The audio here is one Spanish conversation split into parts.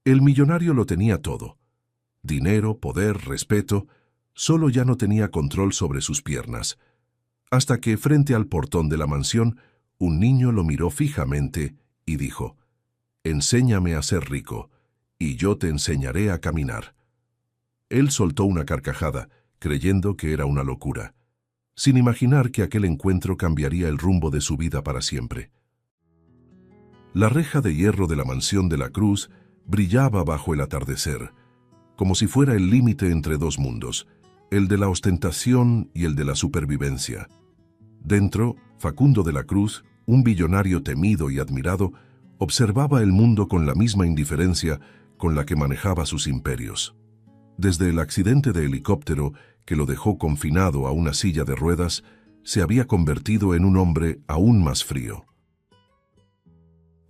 El millonario lo tenía todo. Dinero, poder, respeto, solo ya no tenía control sobre sus piernas. Hasta que, frente al portón de la mansión, un niño lo miró fijamente y dijo: «Enséñame a ser rico, y yo te enseñaré a caminar». Él soltó una carcajada, creyendo que era una locura, sin imaginar que aquel encuentro cambiaría el rumbo de su vida para siempre. La reja de hierro de la mansión de la Cruz brillaba bajo el atardecer, como si fuera el límite entre dos mundos, el de la ostentación y el de la supervivencia. Dentro, Facundo de la Cruz, un billonario temido y admirado, observaba el mundo con la misma indiferencia con la que manejaba sus imperios. Desde el accidente de helicóptero que lo dejó confinado a una silla de ruedas, se había convertido en un hombre aún más frío.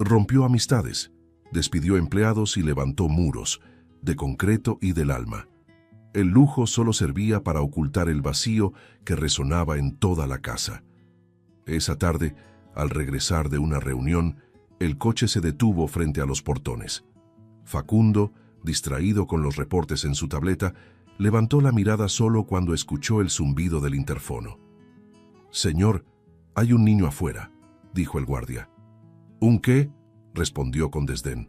Rompió amistades, despidió empleados y levantó muros, de concreto y del alma. El lujo solo servía para ocultar el vacío que resonaba en toda la casa. Esa tarde, al regresar de una reunión, el coche se detuvo frente a los portones. Facundo, distraído con los reportes en su tableta, levantó la mirada solo cuando escuchó el zumbido del interfono. «Señor, hay un niño afuera», dijo el guardia. «¿Un qué?», respondió con desdén.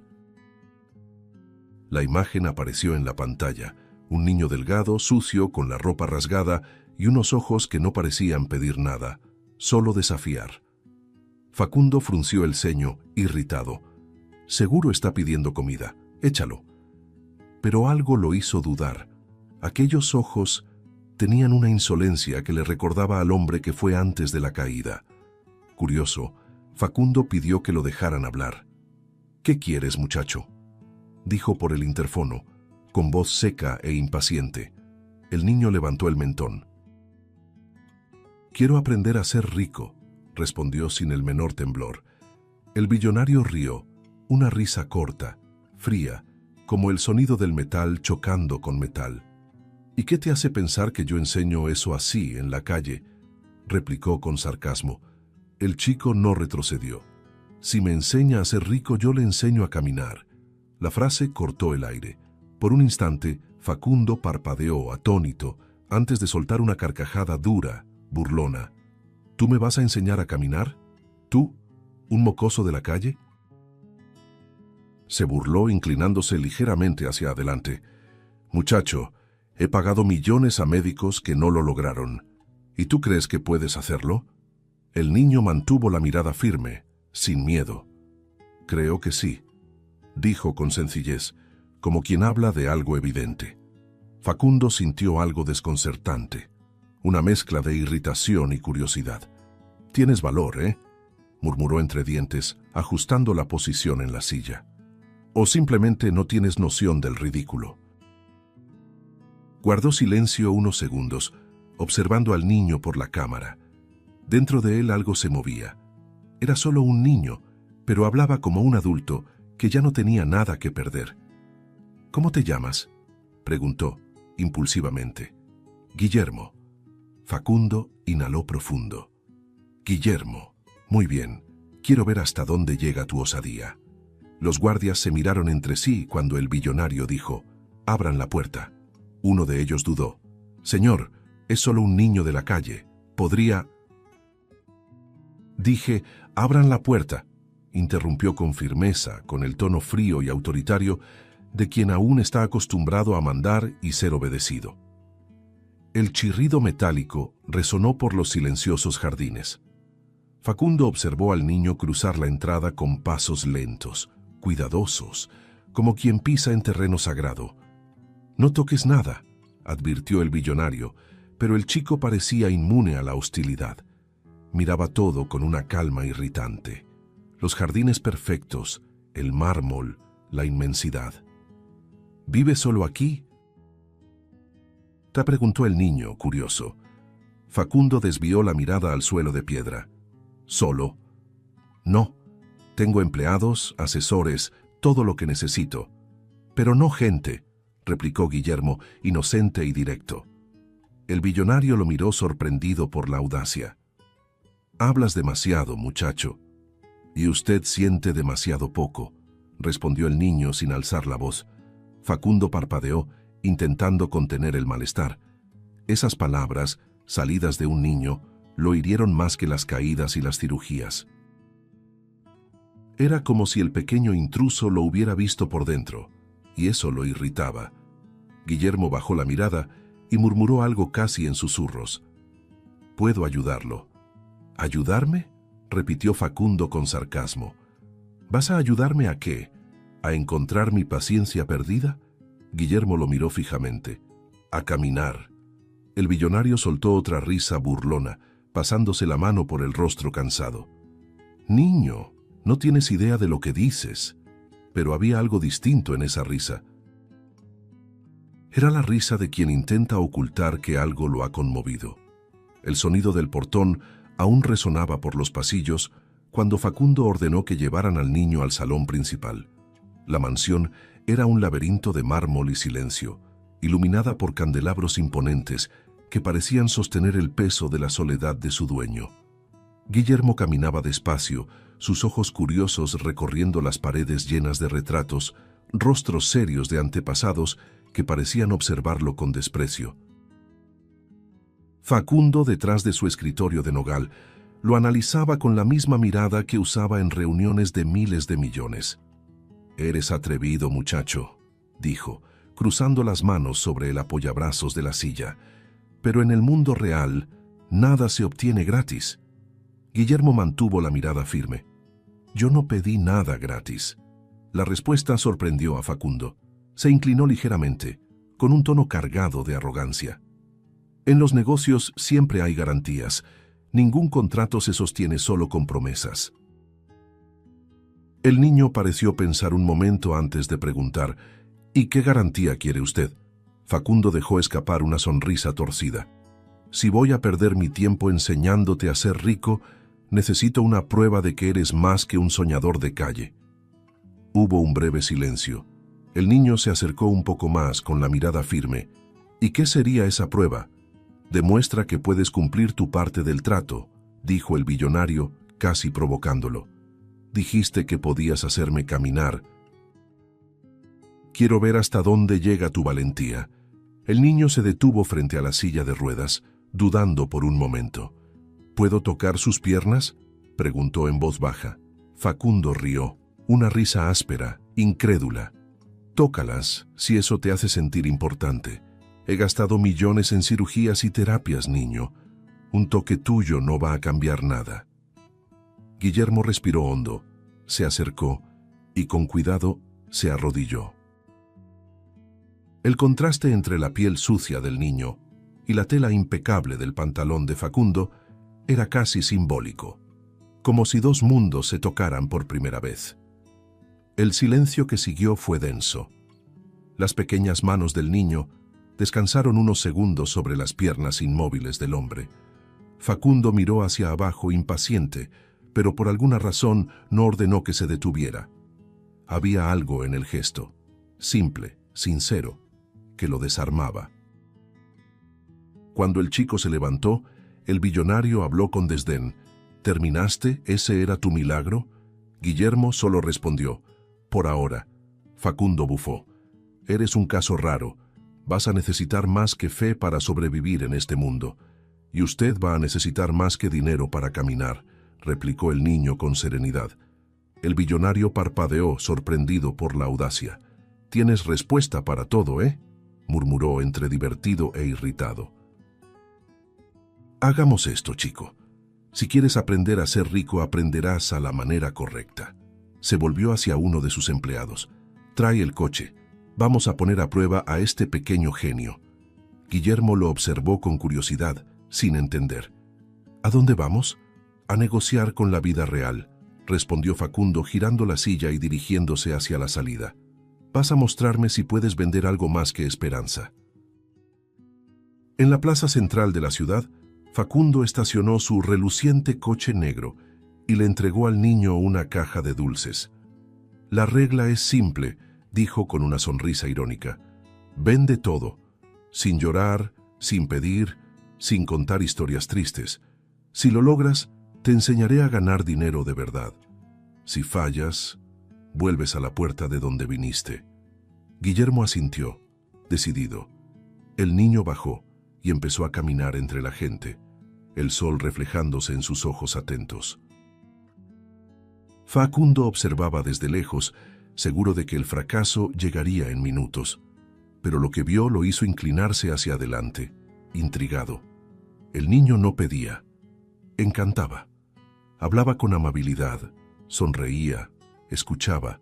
La imagen apareció en la pantalla, un niño delgado, sucio, con la ropa rasgada y unos ojos que no parecían pedir nada, solo desafiar. Facundo frunció el ceño, irritado. «Seguro está pidiendo comida, échalo». Pero algo lo hizo dudar. Aquellos ojos tenían una insolencia que le recordaba al hombre que fue antes de la caída. Curioso, Facundo pidió que lo dejaran hablar. «¿Qué quieres, muchacho?», dijo por el interfono, con voz seca e impaciente. El niño levantó el mentón. «Quiero aprender a ser rico», respondió sin el menor temblor. El billonario rió, una risa corta, fría, como el sonido del metal chocando con metal. «¿Y qué te hace pensar que yo enseño eso así, en la calle?», replicó con sarcasmo. El chico no retrocedió. «Si me enseña a ser rico, yo le enseño a caminar». La frase cortó el aire. Por un instante, Facundo parpadeó, atónito, antes de soltar una carcajada dura, burlona. «¿Tú me vas a enseñar a caminar? ¿Tú, un mocoso de la calle?». Se burló inclinándose ligeramente hacia adelante. «Muchacho, he pagado millones a médicos que no lo lograron. ¿Y tú crees que puedes hacerlo?». El niño mantuvo la mirada firme, sin miedo. «Creo que sí», dijo con sencillez, como quien habla de algo evidente. Facundo sintió algo desconcertante, una mezcla de irritación y curiosidad. «Tienes valor, ¿eh?», murmuró entre dientes, ajustando la posición en la silla. «¿O simplemente no tienes noción del ridículo?». Guardó silencio unos segundos, observando al niño por la cámara. Dentro de él algo se movía. Era solo un niño, pero hablaba como un adulto que ya no tenía nada que perder. «¿Cómo te llamas?», preguntó, impulsivamente. «Guillermo». Facundo inhaló profundo. «Guillermo, muy bien, quiero ver hasta dónde llega tu osadía». Los guardias se miraron entre sí cuando el billonario dijo: «Abran la puerta». Uno de ellos dudó. «Señor, es solo un niño de la calle. Podría...». «Dije, abran la puerta», interrumpió con firmeza, con el tono frío y autoritario de quien aún está acostumbrado a mandar y ser obedecido. El chirrido metálico resonó por los silenciosos jardines. Facundo observó al niño cruzar la entrada con pasos lentos, cuidadosos, como quien pisa en terreno sagrado. «No toques nada», advirtió el billonario, pero el chico parecía inmune a la hostilidad. Miraba todo con una calma irritante. Los jardines perfectos, el mármol, la inmensidad. «¿Vives solo aquí?», te preguntó el niño, curioso. Facundo desvió la mirada al suelo de piedra. «¿Solo?». «No. Tengo empleados, asesores, todo lo que necesito». «Pero no gente», replicó Guillermo, inocente y directo. El billonario lo miró sorprendido por la audacia. «Hablas demasiado, muchacho. Y usted siente demasiado poco. respondió el niño sin alzar la voz. Facundo parpadeó, intentando contener el malestar. Esas palabras, salidas de un niño, lo hirieron más que las caídas y las cirugías. Era como si el pequeño intruso lo hubiera visto por dentro, y eso lo irritaba. Guillermo bajó la mirada y murmuró algo casi en susurros. «Puedo ayudarlo». «¿Ayudarme?», repitió Facundo con sarcasmo. «¿Vas a ayudarme a qué? ¿A encontrar mi paciencia perdida?». Guillermo lo miró fijamente. «A caminar». El billonario soltó otra risa burlona, pasándose la mano por el rostro cansado. «Niño, no tienes idea de lo que dices». Pero había algo distinto en esa risa. Era la risa de quien intenta ocultar que algo lo ha conmovido. El sonido del portón aún resonaba por los pasillos cuando Facundo ordenó que llevaran al niño al salón principal. La mansión era un laberinto de mármol y silencio, iluminada por candelabros imponentes que parecían sostener el peso de la soledad de su dueño. Guillermo caminaba despacio, sus ojos curiosos recorriendo las paredes llenas de retratos, rostros serios de antepasados que parecían observarlo con desprecio. Facundo, detrás de su escritorio de nogal, lo analizaba con la misma mirada que usaba en reuniones de miles de millones. «Eres atrevido, muchacho», dijo, cruzando las manos sobre el apoyabrazos de la silla. «Pero en el mundo real, nada se obtiene gratis». Guillermo mantuvo la mirada firme. «Yo no pedí nada gratis». La respuesta sorprendió a Facundo. Se inclinó ligeramente, con un tono cargado de arrogancia. «En los negocios siempre hay garantías. Ningún contrato se sostiene solo con promesas». El niño pareció pensar un momento antes de preguntar: «¿Y qué garantía quiere usted?». Facundo dejó escapar una sonrisa torcida. «Si voy a perder mi tiempo enseñándote a ser rico, necesito una prueba de que eres más que un soñador de calle». Hubo un breve silencio. El niño se acercó un poco más con la mirada firme. «¿Y qué sería esa prueba?». «Demuestra que puedes cumplir tu parte del trato», dijo el billonario, casi provocándolo. «Dijiste que podías hacerme caminar. Quiero ver hasta dónde llega tu valentía». El niño se detuvo frente a la silla de ruedas, dudando por un momento. «¿Puedo tocar sus piernas?», preguntó en voz baja. Facundo rió, una risa áspera, incrédula. «Tócalas, si eso te hace sentir importante. He gastado millones en cirugías y terapias, niño. Un toque tuyo no va a cambiar nada». Guillermo respiró hondo, se acercó y con cuidado se arrodilló. El contraste entre la piel sucia del niño y la tela impecable del pantalón de Facundo era casi simbólico, como si dos mundos se tocaran por primera vez. El silencio que siguió fue denso. Las pequeñas manos del niño descansaron unos segundos sobre las piernas inmóviles del hombre. Facundo miró hacia abajo impaciente, pero por alguna razón no ordenó que se detuviera. Había algo en el gesto, simple, sincero, que lo desarmaba. Cuando el chico se levantó, el billonario habló con desdén. «¿Terminaste? ¿Ese era tu milagro?». Guillermo solo respondió: «Por ahora». Facundo bufó. «Eres un caso raro. Vas a necesitar más que fe para sobrevivir en este mundo. Y usted va a necesitar más que dinero para caminar», replicó el niño con serenidad. El billonario parpadeó, sorprendido por la audacia. «Tienes respuesta para todo, ¿eh?», murmuró entre divertido e irritado. «Hagamos esto, chico. Si quieres aprender a ser rico, aprenderás a la manera correcta». Se volvió hacia uno de sus empleados. «Trae el coche. Vamos a poner a prueba a este pequeño genio». Guillermo lo observó con curiosidad, sin entender. «¿A dónde vamos?». «A negociar con la vida real», respondió Facundo girando la silla y dirigiéndose hacia la salida. «Vas a mostrarme si puedes vender algo más que esperanza». En la plaza central de la ciudad, Facundo estacionó su reluciente coche negro y le entregó al niño una caja de dulces. «La regla es simple», dijo con una sonrisa irónica. «Vende todo, sin llorar, sin pedir, sin contar historias tristes. Si lo logras, te enseñaré a ganar dinero de verdad. Si fallas, vuelves a la puerta de donde viniste. Guillermo asintió, decidido. El niño bajó y empezó a caminar entre la gente, el sol reflejándose en sus ojos atentos. Facundo observaba desde lejos, seguro de que el fracaso llegaría en minutos, pero lo que vio lo hizo inclinarse hacia adelante, intrigado. El niño no pedía, encantaba. Hablaba con amabilidad, sonreía, escuchaba,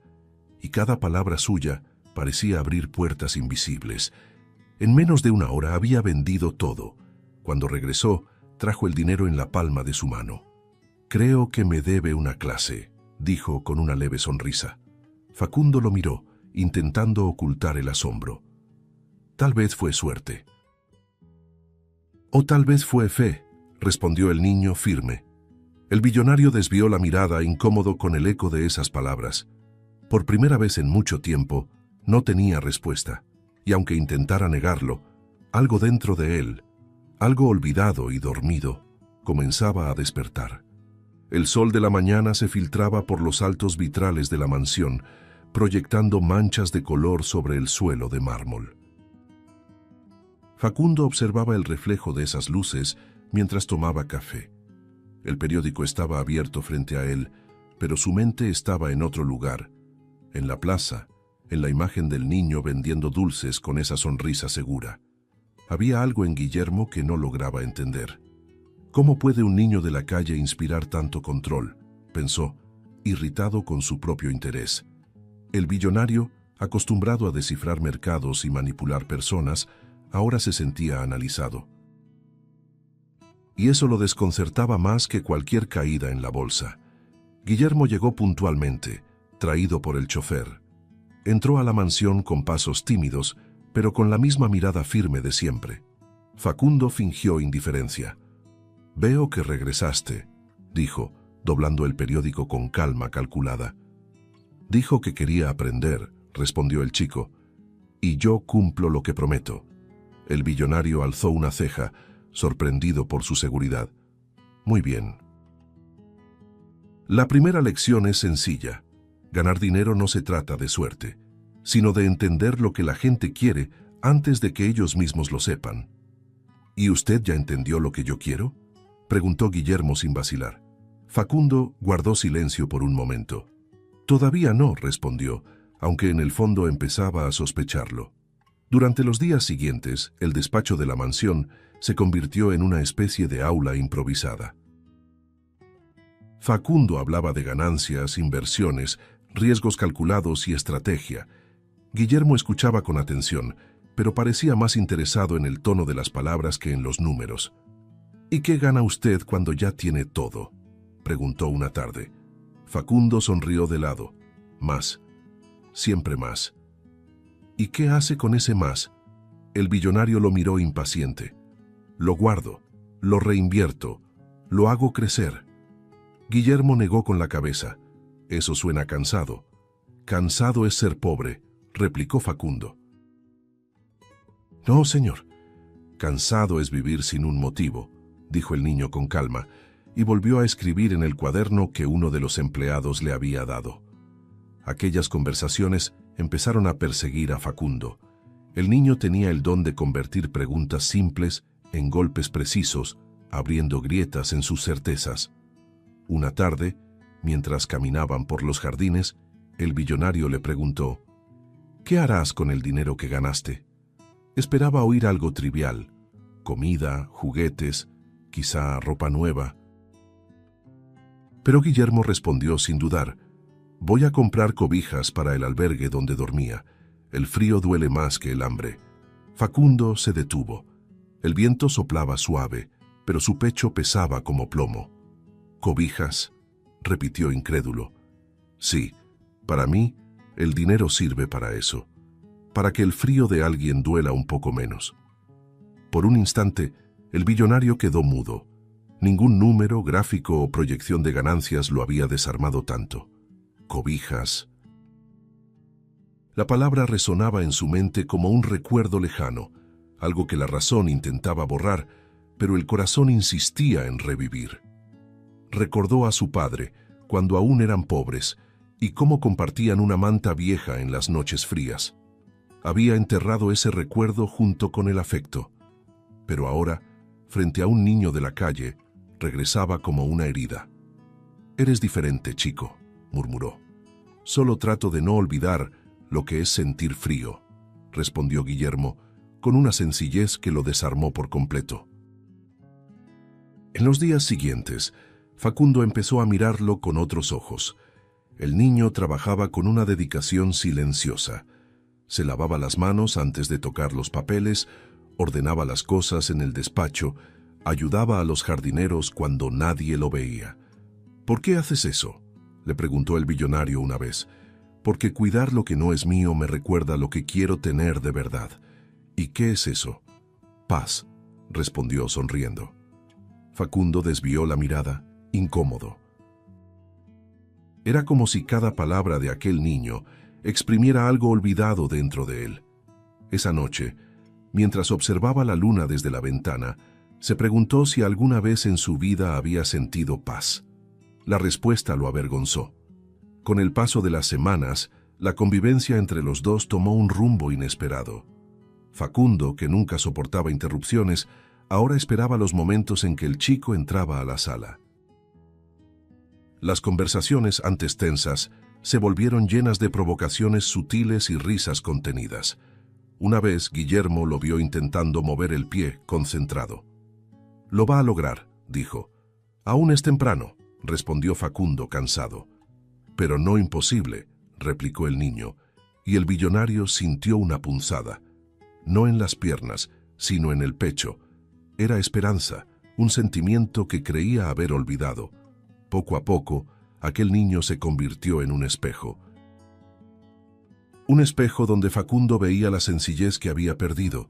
y cada palabra suya parecía abrir puertas invisibles. En menos de una hora había vendido todo. Cuando regresó, trajo el dinero en la palma de su mano. «Creo que me debe una clase», dijo con una leve sonrisa. Facundo lo miró, intentando ocultar el asombro. Tal vez fue suerte. «O tal vez fue fe», respondió el niño firme. El billonario desvió la mirada, incómodo con el eco de esas palabras. Por primera vez en mucho tiempo, no tenía respuesta, y aunque intentara negarlo, algo dentro de él, algo olvidado y dormido, comenzaba a despertar. El sol de la mañana se filtraba por los altos vitrales de la mansión, proyectando manchas de color sobre el suelo de mármol. Facundo observaba el reflejo de esas luces mientras tomaba café. El periódico estaba abierto frente a él, pero su mente estaba en otro lugar, en la plaza, en la imagen del niño vendiendo dulces con esa sonrisa segura. Había algo en Guillermo que no lograba entender. ¿Cómo puede un niño de la calle inspirar tanto control?, pensó, irritado con su propio interés. El billonario, acostumbrado a descifrar mercados y manipular personas, ahora se sentía analizado. Y eso lo desconcertaba más que cualquier caída en la bolsa. Guillermo llegó puntualmente, traído por el chofer. Entró a la mansión con pasos tímidos, pero con la misma mirada firme de siempre. Facundo fingió indiferencia. «Veo que regresaste», dijo, doblando el periódico con calma calculada. «Dijo que quería aprender», respondió el chico, «y yo cumplo lo que prometo». El billonario alzó una ceja, sorprendido por su seguridad. «Muy bien». La primera lección es sencilla. Ganar dinero no se trata de suerte, sino de entender lo que la gente quiere antes de que ellos mismos lo sepan. «¿Y usted ya entendió lo que yo quiero?», preguntó Guillermo sin vacilar. Facundo guardó silencio por un momento. «Todavía no», respondió, aunque en el fondo empezaba a sospecharlo. Durante los días siguientes, el despacho de la mansión se convirtió en una especie de aula improvisada. Facundo hablaba de ganancias, inversiones, riesgos calculados y estrategia. Guillermo escuchaba con atención, pero parecía más interesado en el tono de las palabras que en los números. «¿Y qué gana usted cuando ya tiene todo?», preguntó una tarde. Facundo sonrió de lado. «Más. Siempre más». «¿Y qué hace con ese más?». El billonario lo miró impaciente. «Lo guardo, lo reinvierto, lo hago crecer». Guillermo negó con la cabeza. «Eso suena cansado». «Cansado es ser pobre», replicó Facundo. «No, señor. Cansado es vivir sin un motivo», dijo el niño con calma, y volvió a escribir en el cuaderno que uno de los empleados le había dado. Aquellas conversaciones empezaron a perseguir a Facundo. El niño tenía el don de convertir preguntas simples en golpes precisos, abriendo grietas en sus certezas. Una tarde, mientras caminaban por los jardines, el billonario le preguntó: «¿Qué harás con el dinero que ganaste?». Esperaba oír algo trivial: comida, juguetes, quizá ropa nueva. Pero Guillermo respondió sin dudar: «Voy a comprar cobijas para el albergue donde dormía. El frío duele más que el hambre». Facundo se detuvo. El viento soplaba suave, pero su pecho pesaba como plomo. «¿Cobijas?», repitió incrédulo. «Sí, para mí, el dinero sirve para eso, para que el frío de alguien duela un poco menos». Por un instante, el billonario quedó mudo. Ningún número, gráfico o proyección de ganancias lo había desarmado tanto. «Cobijas». La palabra resonaba en su mente como un recuerdo lejano, algo que la razón intentaba borrar, pero el corazón insistía en revivir. Recordó a su padre, cuando aún eran pobres, y cómo compartían una manta vieja en las noches frías. Había enterrado ese recuerdo junto con el afecto, pero ahora, frente a un niño de la calle, regresaba como una herida. «Eres diferente, chico», murmuró. «Solo trato de no olvidar lo que es sentir frío», respondió Guillermo, con una sencillez que lo desarmó por completo. En los días siguientes, Facundo empezó a mirarlo con otros ojos. El niño trabajaba con una dedicación silenciosa. Se lavaba las manos antes de tocar los papeles, ordenaba las cosas en el despacho, ayudaba a los jardineros cuando nadie lo veía. «¿Por qué haces eso?», le preguntó el billonario una vez. «Porque cuidar lo que no es mío me recuerda lo que quiero tener de verdad». «¿Y qué es eso?». «Paz», respondió sonriendo. Facundo desvió la mirada, incómodo. Era como si cada palabra de aquel niño exprimiera algo olvidado dentro de él. Esa noche, mientras observaba la luna desde la ventana, se preguntó si alguna vez en su vida había sentido paz. La respuesta lo avergonzó. Con el paso de las semanas, la convivencia entre los dos tomó un rumbo inesperado. Facundo, que nunca soportaba interrupciones, ahora esperaba los momentos en que el chico entraba a la sala. Las conversaciones, antes tensas, se volvieron llenas de provocaciones sutiles y risas contenidas. Una vez Guillermo lo vio intentando mover el pie, concentrado. «Lo va a lograr», dijo. «Aún es temprano», respondió Facundo, cansado. «Pero no imposible», replicó el niño, y el billonario sintió una punzada. No en las piernas, sino en el pecho. Era esperanza, un sentimiento que creía haber olvidado. Poco a poco, aquel niño se convirtió en un espejo. Un espejo donde Facundo veía la sencillez que había perdido,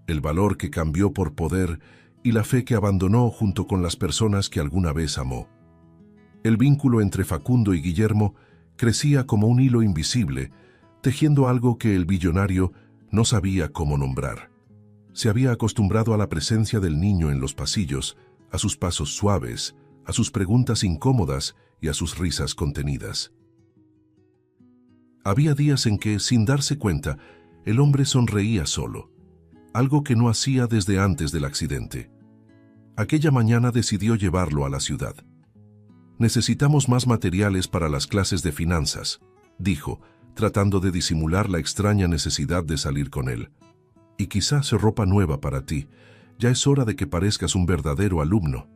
el valor que cambió por poder y la fe que abandonó junto con las personas que alguna vez amó. El vínculo entre Facundo y Guillermo crecía como un hilo invisible, tejiendo algo que el billonario no sabía cómo nombrar. Se había acostumbrado a la presencia del niño en los pasillos, a sus pasos suaves, a sus preguntas incómodas y a sus risas contenidas. Había días en que, sin darse cuenta, el hombre sonreía solo, algo que no hacía desde antes del accidente. Aquella mañana decidió llevarlo a la ciudad. «Necesitamos más materiales para las clases de finanzas», dijo, tratando de disimular la extraña necesidad de salir con él. «Y quizás ropa nueva para ti. Ya es hora de que parezcas un verdadero alumno».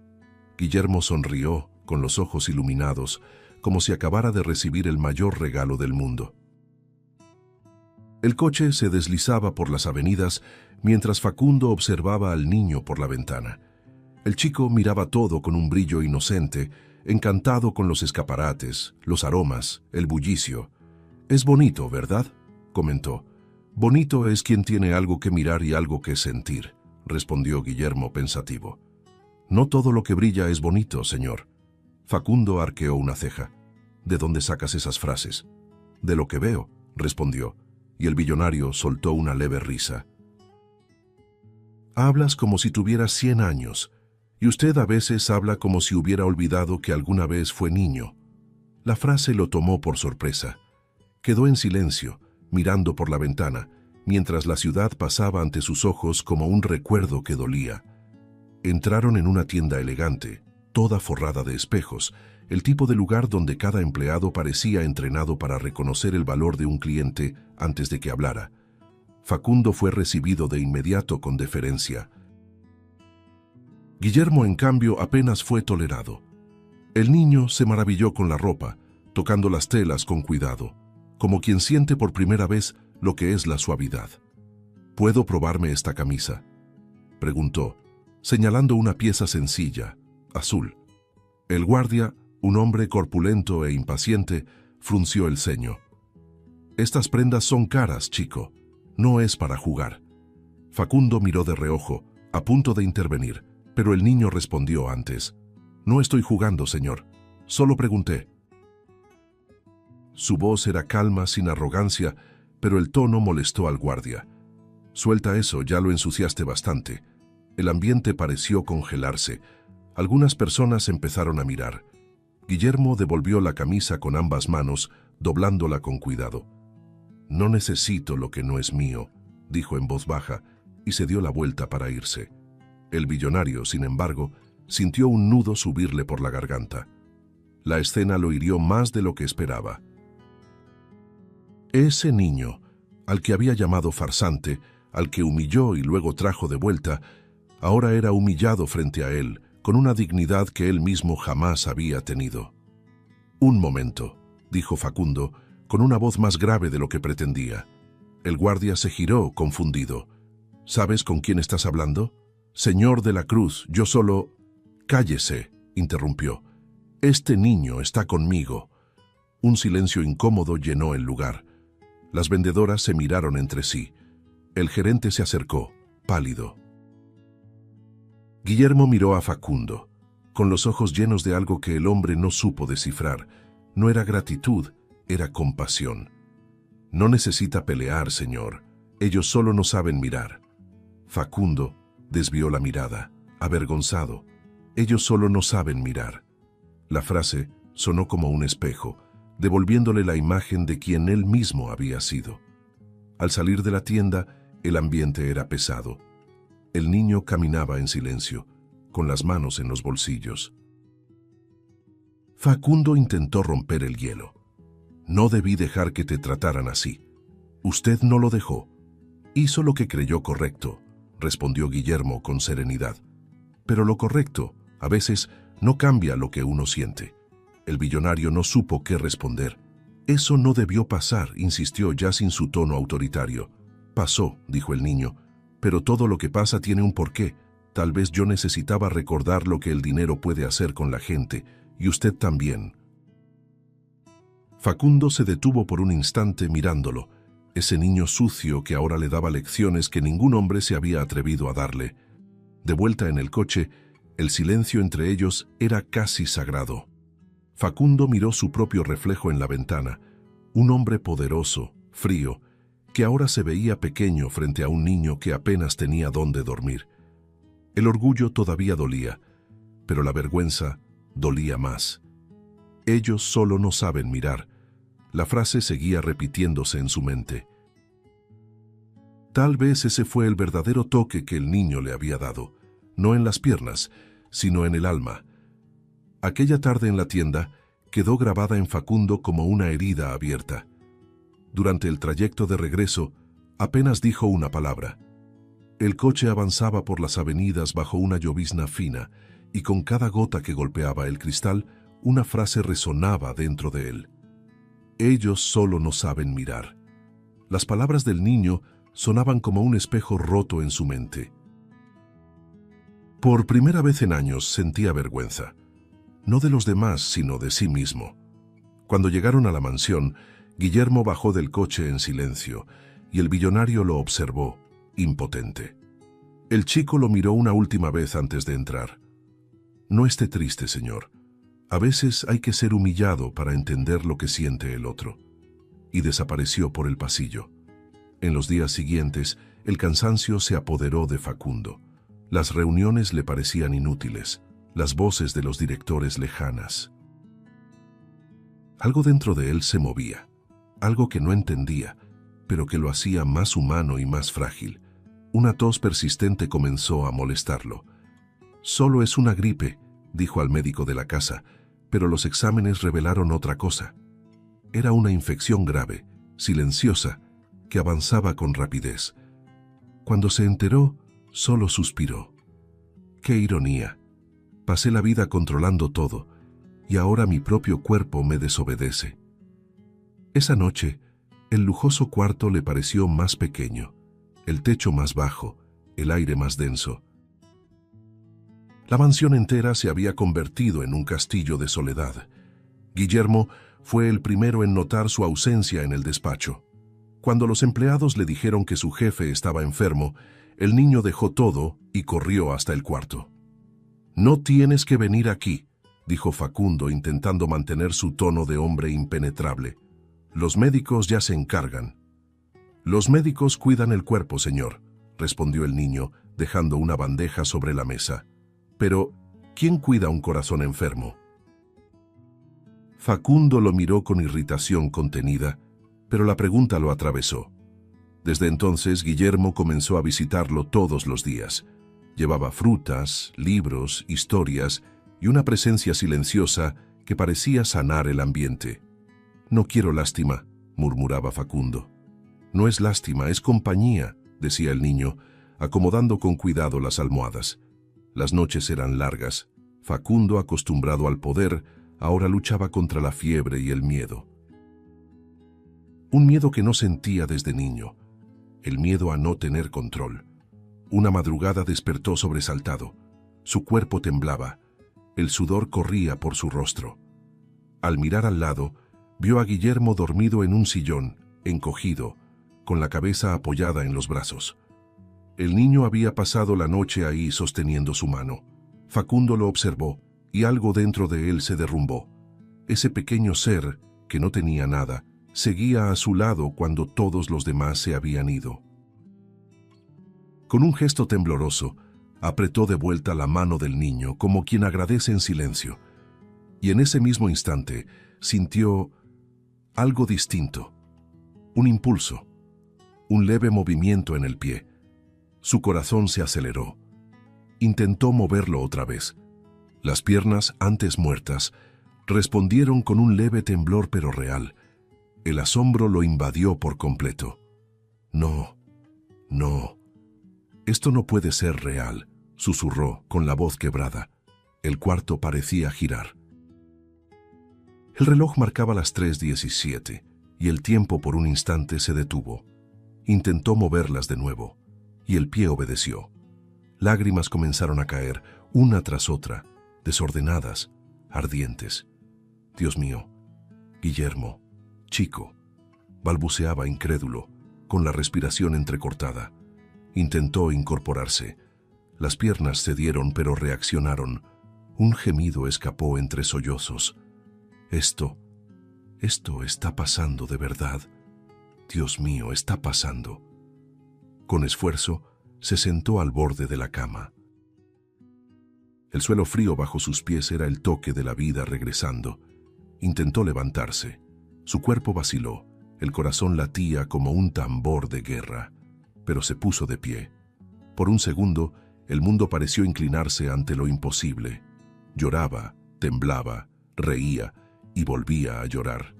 Guillermo sonrió, con los ojos iluminados, como si acabara de recibir el mayor regalo del mundo. El coche se deslizaba por las avenidas mientras Facundo observaba al niño por la ventana. El chico miraba todo con un brillo inocente, encantado con los escaparates, los aromas, el bullicio. «Es bonito, ¿verdad?», comentó. «Bonito es quien tiene algo que mirar y algo que sentir», respondió Guillermo pensativo. «No todo lo que brilla es bonito, señor». Facundo arqueó una ceja. «¿De dónde sacas esas frases?». «De lo que veo», respondió, y el billonario soltó una leve risa. «Hablas como si tuvieras 100 años, y usted a veces habla como si hubiera olvidado que alguna vez fue niño». La frase lo tomó por sorpresa. Quedó en silencio, mirando por la ventana, mientras la ciudad pasaba ante sus ojos como un recuerdo que dolía. Entraron en una tienda elegante, toda forrada de espejos, el tipo de lugar donde cada empleado parecía entrenado para reconocer el valor de un cliente antes de que hablara. Facundo fue recibido de inmediato con deferencia. Guillermo, en cambio, apenas fue tolerado. El niño se maravilló con la ropa, tocando las telas con cuidado, como quien siente por primera vez lo que es la suavidad. «¿Puedo probarme esta camisa?», preguntó, señalando una pieza sencilla, azul. El guardia, un hombre corpulento e impaciente, frunció el ceño. «Estas prendas son caras, chico. No es para jugar». Facundo miró de reojo, a punto de intervenir, pero el niño respondió antes. «No estoy jugando, señor. Solo pregunté». Su voz era calma, sin arrogancia, pero el tono molestó al guardia. «Suelta eso, ya lo ensuciaste bastante». El ambiente pareció congelarse. Algunas personas empezaron a mirar. Guillermo devolvió la camisa con ambas manos, doblándola con cuidado. «No necesito lo que no es mío», dijo en voz baja, y se dio la vuelta para irse. El billonario, sin embargo, sintió un nudo subirle por la garganta. La escena lo hirió más de lo que esperaba. Ese niño, al que había llamado farsante, al que humilló y luego trajo de vuelta, ahora era humillado frente a él, con una dignidad que él mismo jamás había tenido. «Un momento», dijo Facundo, con una voz más grave de lo que pretendía. El guardia se giró, confundido. «¿Sabes con quién estás hablando? Señor de la Cruz, yo solo...» «Cállese», interrumpió. «Este niño está conmigo». Un silencio incómodo llenó el lugar. Las vendedoras se miraron entre sí. El gerente se acercó, pálido. Guillermo miró a Facundo, con los ojos llenos de algo que el hombre no supo descifrar. No era gratitud, era compasión. «No necesita pelear, señor. Ellos solo no saben mirar». Facundo desvió la mirada, avergonzado. «Ellos solo no saben mirar». La frase sonó como un espejo, devolviéndole la imagen de quien él mismo había sido. Al salir de la tienda, el ambiente era pesado. El niño caminaba en silencio, con las manos en los bolsillos. Facundo intentó romper el hielo. «No debí dejar que te trataran así. Usted no lo dejó. Hizo lo que creyó correcto», respondió Guillermo con serenidad. «Pero lo correcto, a veces, no cambia lo que uno siente». El billonario no supo qué responder. «Eso no debió pasar», insistió ya sin su tono autoritario. «Pasó», dijo el niño, «pero todo lo que pasa tiene un porqué. Tal vez yo necesitaba recordar lo que el dinero puede hacer con la gente, y usted también». Facundo se detuvo por un instante mirándolo, ese niño sucio que ahora le daba lecciones que ningún hombre se había atrevido a darle. De vuelta en el coche, el silencio entre ellos era casi sagrado. Facundo miró su propio reflejo en la ventana, un hombre poderoso, frío, que ahora se veía pequeño frente a un niño que apenas tenía dónde dormir. El orgullo todavía dolía, pero la vergüenza dolía más. «Ellos solo no saben mirar». La frase seguía repitiéndose en su mente. Tal vez ese fue el verdadero toque que el niño le había dado, no en las piernas, sino en el alma. Aquella tarde en la tienda quedó grabada en Facundo como una herida abierta. Durante el trayecto de regreso, apenas dijo una palabra. El coche avanzaba por las avenidas bajo una llovizna fina, y con cada gota que golpeaba el cristal, una frase resonaba dentro de él. «Ellos solo no saben mirar». Las palabras del niño sonaban como un espejo roto en su mente. Por primera vez en años sentía vergüenza, no de los demás, sino de sí mismo. Cuando llegaron a la mansión, Guillermo bajó del coche en silencio, y el billonario lo observó, impotente. El chico lo miró una última vez antes de entrar. «No esté triste, señor. A veces hay que ser humillado para entender lo que siente el otro». Y desapareció por el pasillo. En los días siguientes, el cansancio se apoderó de Facundo. Las reuniones le parecían inútiles, las voces de los directores lejanas. Algo dentro de él se movía, algo que no entendía, pero que lo hacía más humano y más frágil. Una tos persistente comenzó a molestarlo. «Solo es una gripe», dijo al médico de la casa, pero los exámenes revelaron otra cosa. Era una infección grave, silenciosa, que avanzaba con rapidez. Cuando se enteró, solo suspiró. «Qué ironía. Pasé la vida controlando todo, y ahora mi propio cuerpo me desobedece». Esa noche, el lujoso cuarto le pareció más pequeño, el techo más bajo, el aire más denso. La mansión entera se había convertido en un castillo de soledad. Guillermo fue el primero en notar su ausencia en el despacho. Cuando los empleados le dijeron que su jefe estaba enfermo, el niño dejó todo y corrió hasta el cuarto. «No tienes que venir aquí», dijo Facundo intentando mantener su tono de hombre impenetrable. «Los médicos ya se encargan». «Los médicos cuidan el cuerpo, señor», respondió el niño, dejando una bandeja sobre la mesa. «Pero, ¿quién cuida un corazón enfermo?». Facundo lo miró con irritación contenida, pero la pregunta lo atravesó. Desde entonces, Guillermo comenzó a visitarlo todos los días. Llevaba frutas, libros, historias y una presencia silenciosa que parecía sanar el ambiente. «No quiero lástima», murmuraba Facundo. «No es lástima, es compañía», decía el niño, acomodando con cuidado las almohadas. Las noches eran largas. Facundo, acostumbrado al poder, ahora luchaba contra la fiebre y el miedo. Un miedo que no sentía desde niño. El miedo a no tener control. Una madrugada despertó sobresaltado. Su cuerpo temblaba. El sudor corría por su rostro. Al mirar al lado, vio a Guillermo dormido en un sillón, encogido, con la cabeza apoyada en los brazos. El niño había pasado la noche ahí sosteniendo su mano. Facundo lo observó y algo dentro de él se derrumbó. Ese pequeño ser, que no tenía nada, seguía a su lado cuando todos los demás se habían ido. Con un gesto tembloroso, apretó de vuelta la mano del niño como quien agradece en silencio. Y en ese mismo instante sintió algo distinto. Un impulso, un leve movimiento en el pie. Su corazón se aceleró. Intentó moverlo otra vez. Las piernas, antes muertas, respondieron con un leve temblor pero real. El asombro lo invadió por completo. «No, no, esto no puede ser real», susurró con la voz quebrada. El cuarto parecía girar. El reloj marcaba las 3:17 y el tiempo por un instante se detuvo. Intentó moverlas de nuevo y el pie obedeció. Lágrimas comenzaron a caer, una tras otra, desordenadas, ardientes. «Dios mío, Guillermo, chico», balbuceaba incrédulo, con la respiración entrecortada. Intentó incorporarse. Las piernas cedieron pero reaccionaron. Un gemido escapó entre sollozos. Esto está pasando de verdad. Dios mío, está pasando». Con esfuerzo, se sentó al borde de la cama. El suelo frío bajo sus pies era el toque de la vida regresando. Intentó levantarse. Su cuerpo vaciló. El corazón latía como un tambor de guerra. Pero se puso de pie. Por un segundo, el mundo pareció inclinarse ante lo imposible. Lloraba, temblaba, reía y volvía a llorar.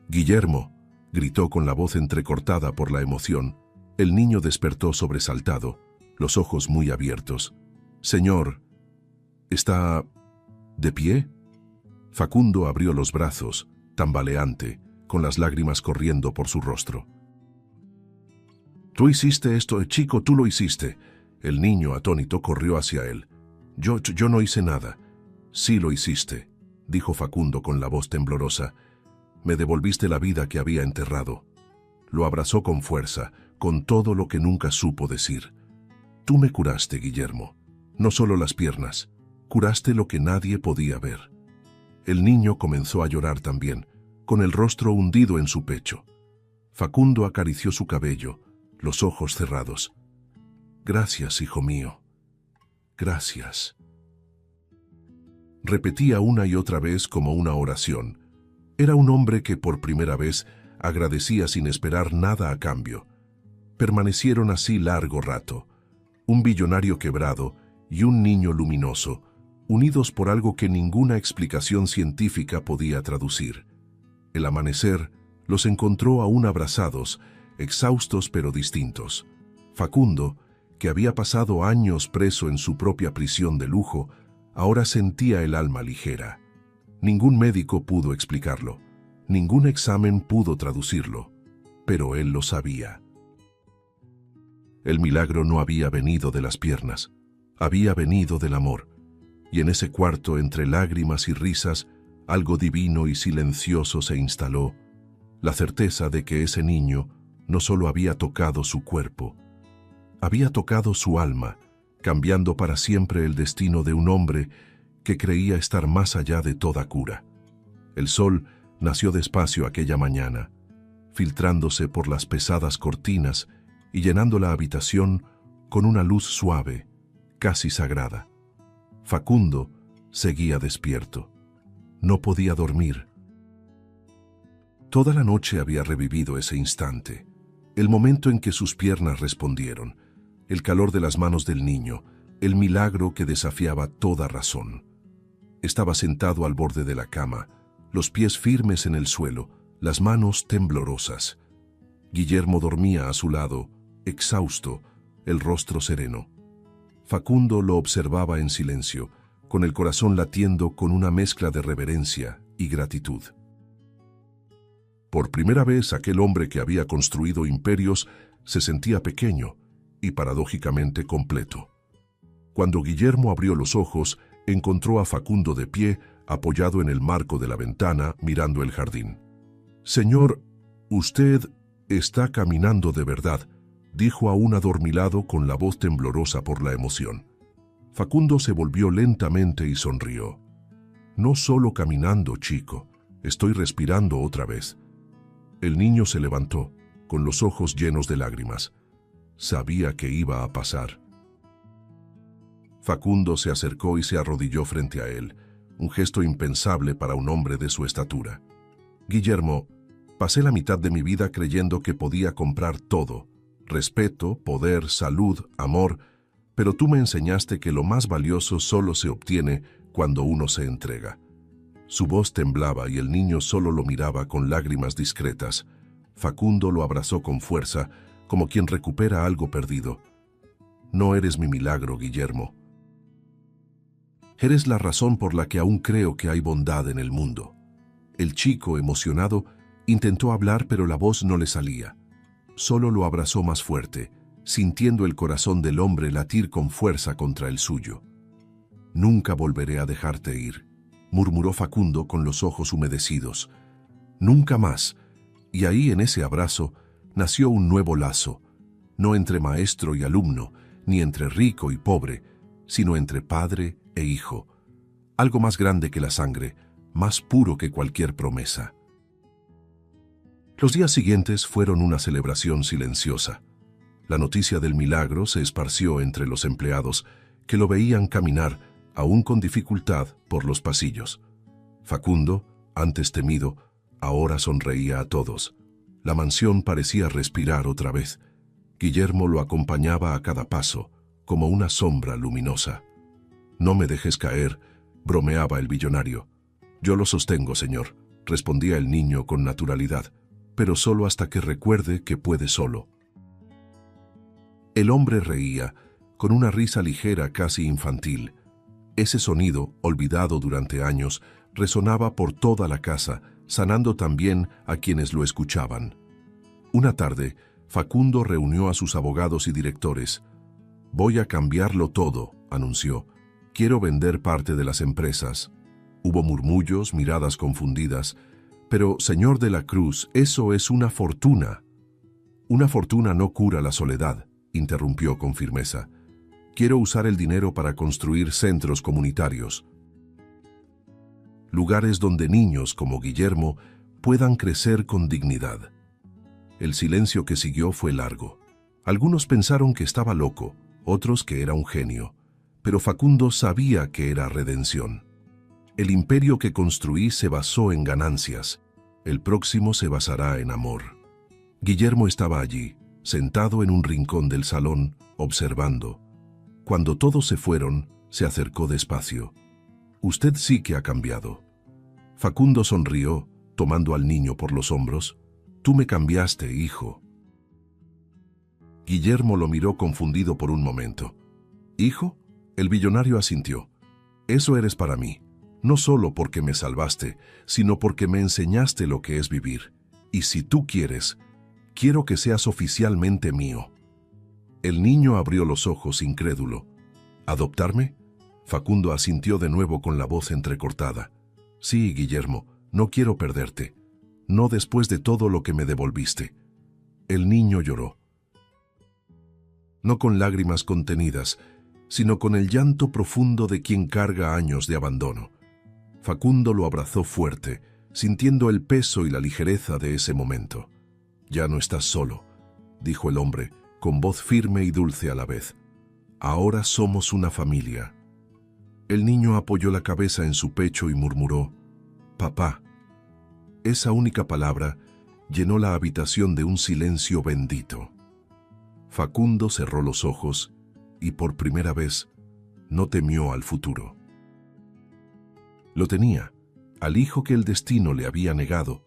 «Guillermo», gritó con la voz entrecortada por la emoción. El niño despertó sobresaltado, los ojos muy abiertos. «Señor, ¿está de pie?» Facundo abrió los brazos, tambaleante, con las lágrimas corriendo por su rostro. «Tú hiciste esto, chico, tú lo hiciste». El niño, atónito, corrió hacia él. Yo no hice nada». «Sí lo hiciste», dijo Facundo con la voz temblorosa. «Me devolviste la vida que había enterrado». Lo abrazó con fuerza, con todo lo que nunca supo decir. «Tú me curaste, Guillermo. No solo las piernas, curaste lo que nadie podía ver». El niño comenzó a llorar también, con el rostro hundido en su pecho. Facundo acarició su cabello, los ojos cerrados. «Gracias, hijo mío. Gracias». Repetía una y otra vez como una oración. Era un hombre que por primera vez agradecía sin esperar nada a cambio. Permanecieron así largo rato, un billonario quebrado y un niño luminoso, unidos por algo que ninguna explicación científica podía traducir. El amanecer los encontró aún abrazados, exhaustos pero distintos. Facundo, que había pasado años preso en su propia prisión de lujo, ahora sentía el alma ligera. Ningún médico pudo explicarlo, ningún examen pudo traducirlo, pero él lo sabía. El milagro no había venido de las piernas, había venido del amor, y en ese cuarto, entre lágrimas y risas, algo divino y silencioso se instaló, la certeza de que ese niño no solo había tocado su cuerpo, había tocado su alma, cambiando para siempre el destino de un hombre que creía estar más allá de toda cura. El sol nació despacio aquella mañana, filtrándose por las pesadas cortinas y llenando la habitación con una luz suave, casi sagrada. Facundo seguía despierto. No podía dormir, Toda la noche había revivido ese instante, el momento en que sus piernas respondieron, el calor de las manos del niño, el milagro que desafiaba toda razón. Estaba sentado al borde de la cama, los pies firmes en el suelo, las manos temblorosas. Guillermo dormía a su lado, exhausto, el rostro sereno. Facundo lo observaba en silencio, con el corazón latiendo con una mezcla de reverencia y gratitud. Por primera vez, aquel hombre que había construido imperios se sentía pequeño y paradójicamente completo. Cuando Guillermo abrió los ojos, encontró a Facundo de pie, apoyado en el marco de la ventana, mirando el jardín. «Señor, usted está caminando de verdad», dijo aún adormilado con la voz temblorosa por la emoción. Facundo se volvió lentamente y sonrió. «No solo caminando, chico, estoy respirando otra vez». El niño se levantó, con los ojos llenos de lágrimas. Sabía que iba a pasar. Facundo se acercó y se arrodilló frente a él, un gesto impensable para un hombre de su estatura. «Guillermo, pasé la mitad de mi vida creyendo que podía comprar todo, respeto, poder, salud, amor, pero tú me enseñaste que lo más valioso solo se obtiene cuando uno se entrega». Su voz temblaba y el niño solo lo miraba con lágrimas discretas. Facundo lo abrazó con fuerza, como quien recupera algo perdido. «No eres mi milagro, Guillermo. Eres la razón por la que aún creo que hay bondad en el mundo». El chico, emocionado, intentó hablar, pero la voz no le salía. Solo lo abrazó más fuerte, sintiendo el corazón del hombre latir con fuerza contra el suyo. «Nunca volveré a dejarte ir», murmuró Facundo con los ojos humedecidos. «Nunca más». Y ahí, en ese abrazo, nació un nuevo lazo, no entre maestro y alumno, ni entre rico y pobre, sino entre padre e hijo. Algo más grande que la sangre, más puro que cualquier promesa. Los días siguientes fueron una celebración silenciosa. La noticia del milagro se esparció entre los empleados, que lo veían caminar, aún con dificultad, por los pasillos. Facundo, antes temido, ahora sonreía a todos. La mansión parecía respirar otra vez. Guillermo lo acompañaba a cada paso, como una sombra luminosa. «No me dejes caer», bromeaba el billonario. «Yo lo sostengo, señor», respondía el niño con naturalidad, «pero solo hasta que recuerde que puede solo». El hombre reía, con una risa ligera casi infantil. Ese sonido, olvidado durante años, resonaba por toda la casa, sanando también a quienes lo escuchaban. Una tarde, Facundo reunió a sus abogados y directores. «Voy a cambiarlo todo», anunció. «Quiero vender parte de las empresas». Hubo murmullos, miradas confundidas. «Pero, señor de la Cruz, eso es una fortuna». «Una fortuna no cura la soledad», interrumpió con firmeza. «Quiero usar el dinero para construir centros comunitarios. Lugares donde niños como Guillermo puedan crecer con dignidad». El silencio que siguió fue largo. Algunos pensaron que estaba loco, otros que era un genio, pero Facundo sabía que era redención. El imperio que construí se basó en ganancias, el próximo se basará en amor. Guillermo estaba allí, sentado en un rincón del salón, observando. Cuando todos se fueron, se acercó despacio. «Usted sí que ha cambiado». Facundo sonrió, tomando al niño por los hombros. «Tú me cambiaste, hijo». Guillermo lo miró confundido por un momento. «¿Hijo?». El billonario asintió. «Eso eres para mí, no solo porque me salvaste, sino porque me enseñaste lo que es vivir. Y si tú quieres, quiero que seas oficialmente mío». El niño abrió los ojos incrédulo. «¿Adoptarme?». Facundo asintió de nuevo con la voz entrecortada. «Sí, Guillermo, no quiero perderte. No después de todo lo que me devolviste». El niño lloró. No con lágrimas contenidas, sino con el llanto profundo de quien carga años de abandono. Facundo lo abrazó fuerte, sintiendo el peso y la ligereza de ese momento. «Ya no estás solo», dijo el hombre, con voz firme y dulce a la vez. «Ahora somos una familia». El niño apoyó la cabeza en su pecho y murmuró: «Papá». Esa única palabra llenó la habitación de un silencio bendito. Facundo cerró los ojos y por primera vez no temió al futuro. Lo tenía, al hijo que el destino le había negado,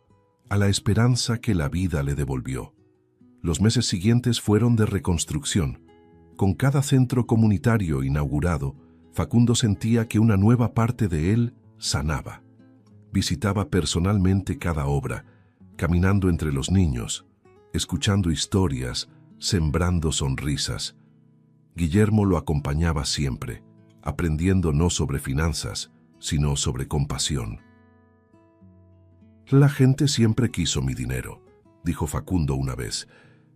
a la esperanza que la vida le devolvió. Los meses siguientes fueron de reconstrucción. Con cada centro comunitario inaugurado, Facundo sentía que una nueva parte de él sanaba. Visitaba personalmente cada obra, caminando entre los niños, escuchando historias, sembrando sonrisas. Guillermo lo acompañaba siempre, aprendiendo no sobre finanzas, sino sobre compasión. «La gente siempre quiso mi dinero», dijo Facundo una vez,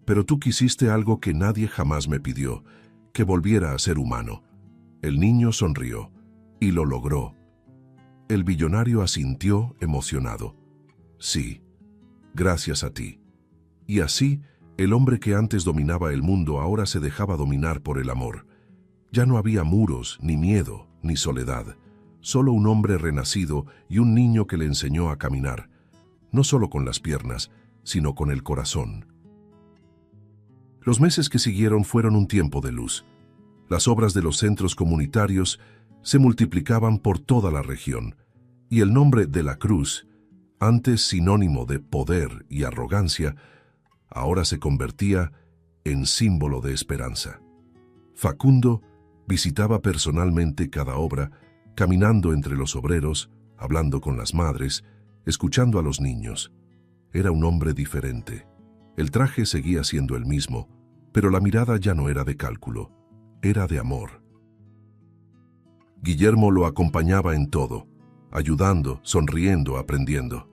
«pero tú quisiste algo que nadie jamás me pidió, que volviera a ser humano». El niño sonrió, y lo logró. El billonario asintió emocionado. «Sí, gracias a ti». Y así, el hombre que antes dominaba el mundo ahora se dejaba dominar por el amor. Ya no había muros, ni miedo, ni soledad. Solo un hombre renacido y un niño que le enseñó a caminar, no solo con las piernas, sino con el corazón. Los meses que siguieron fueron un tiempo de luz. Las obras de los centros comunitarios se multiplicaban por toda la región, y el nombre de la Cruz, antes sinónimo de poder y arrogancia, ahora se convertía en símbolo de esperanza. Facundo visitaba personalmente cada obra, caminando entre los obreros, hablando con las madres, escuchando a los niños. Era un hombre diferente. El traje seguía siendo el mismo, pero la mirada ya no era de cálculo, era de amor. Guillermo lo acompañaba en todo, ayudando, sonriendo, aprendiendo.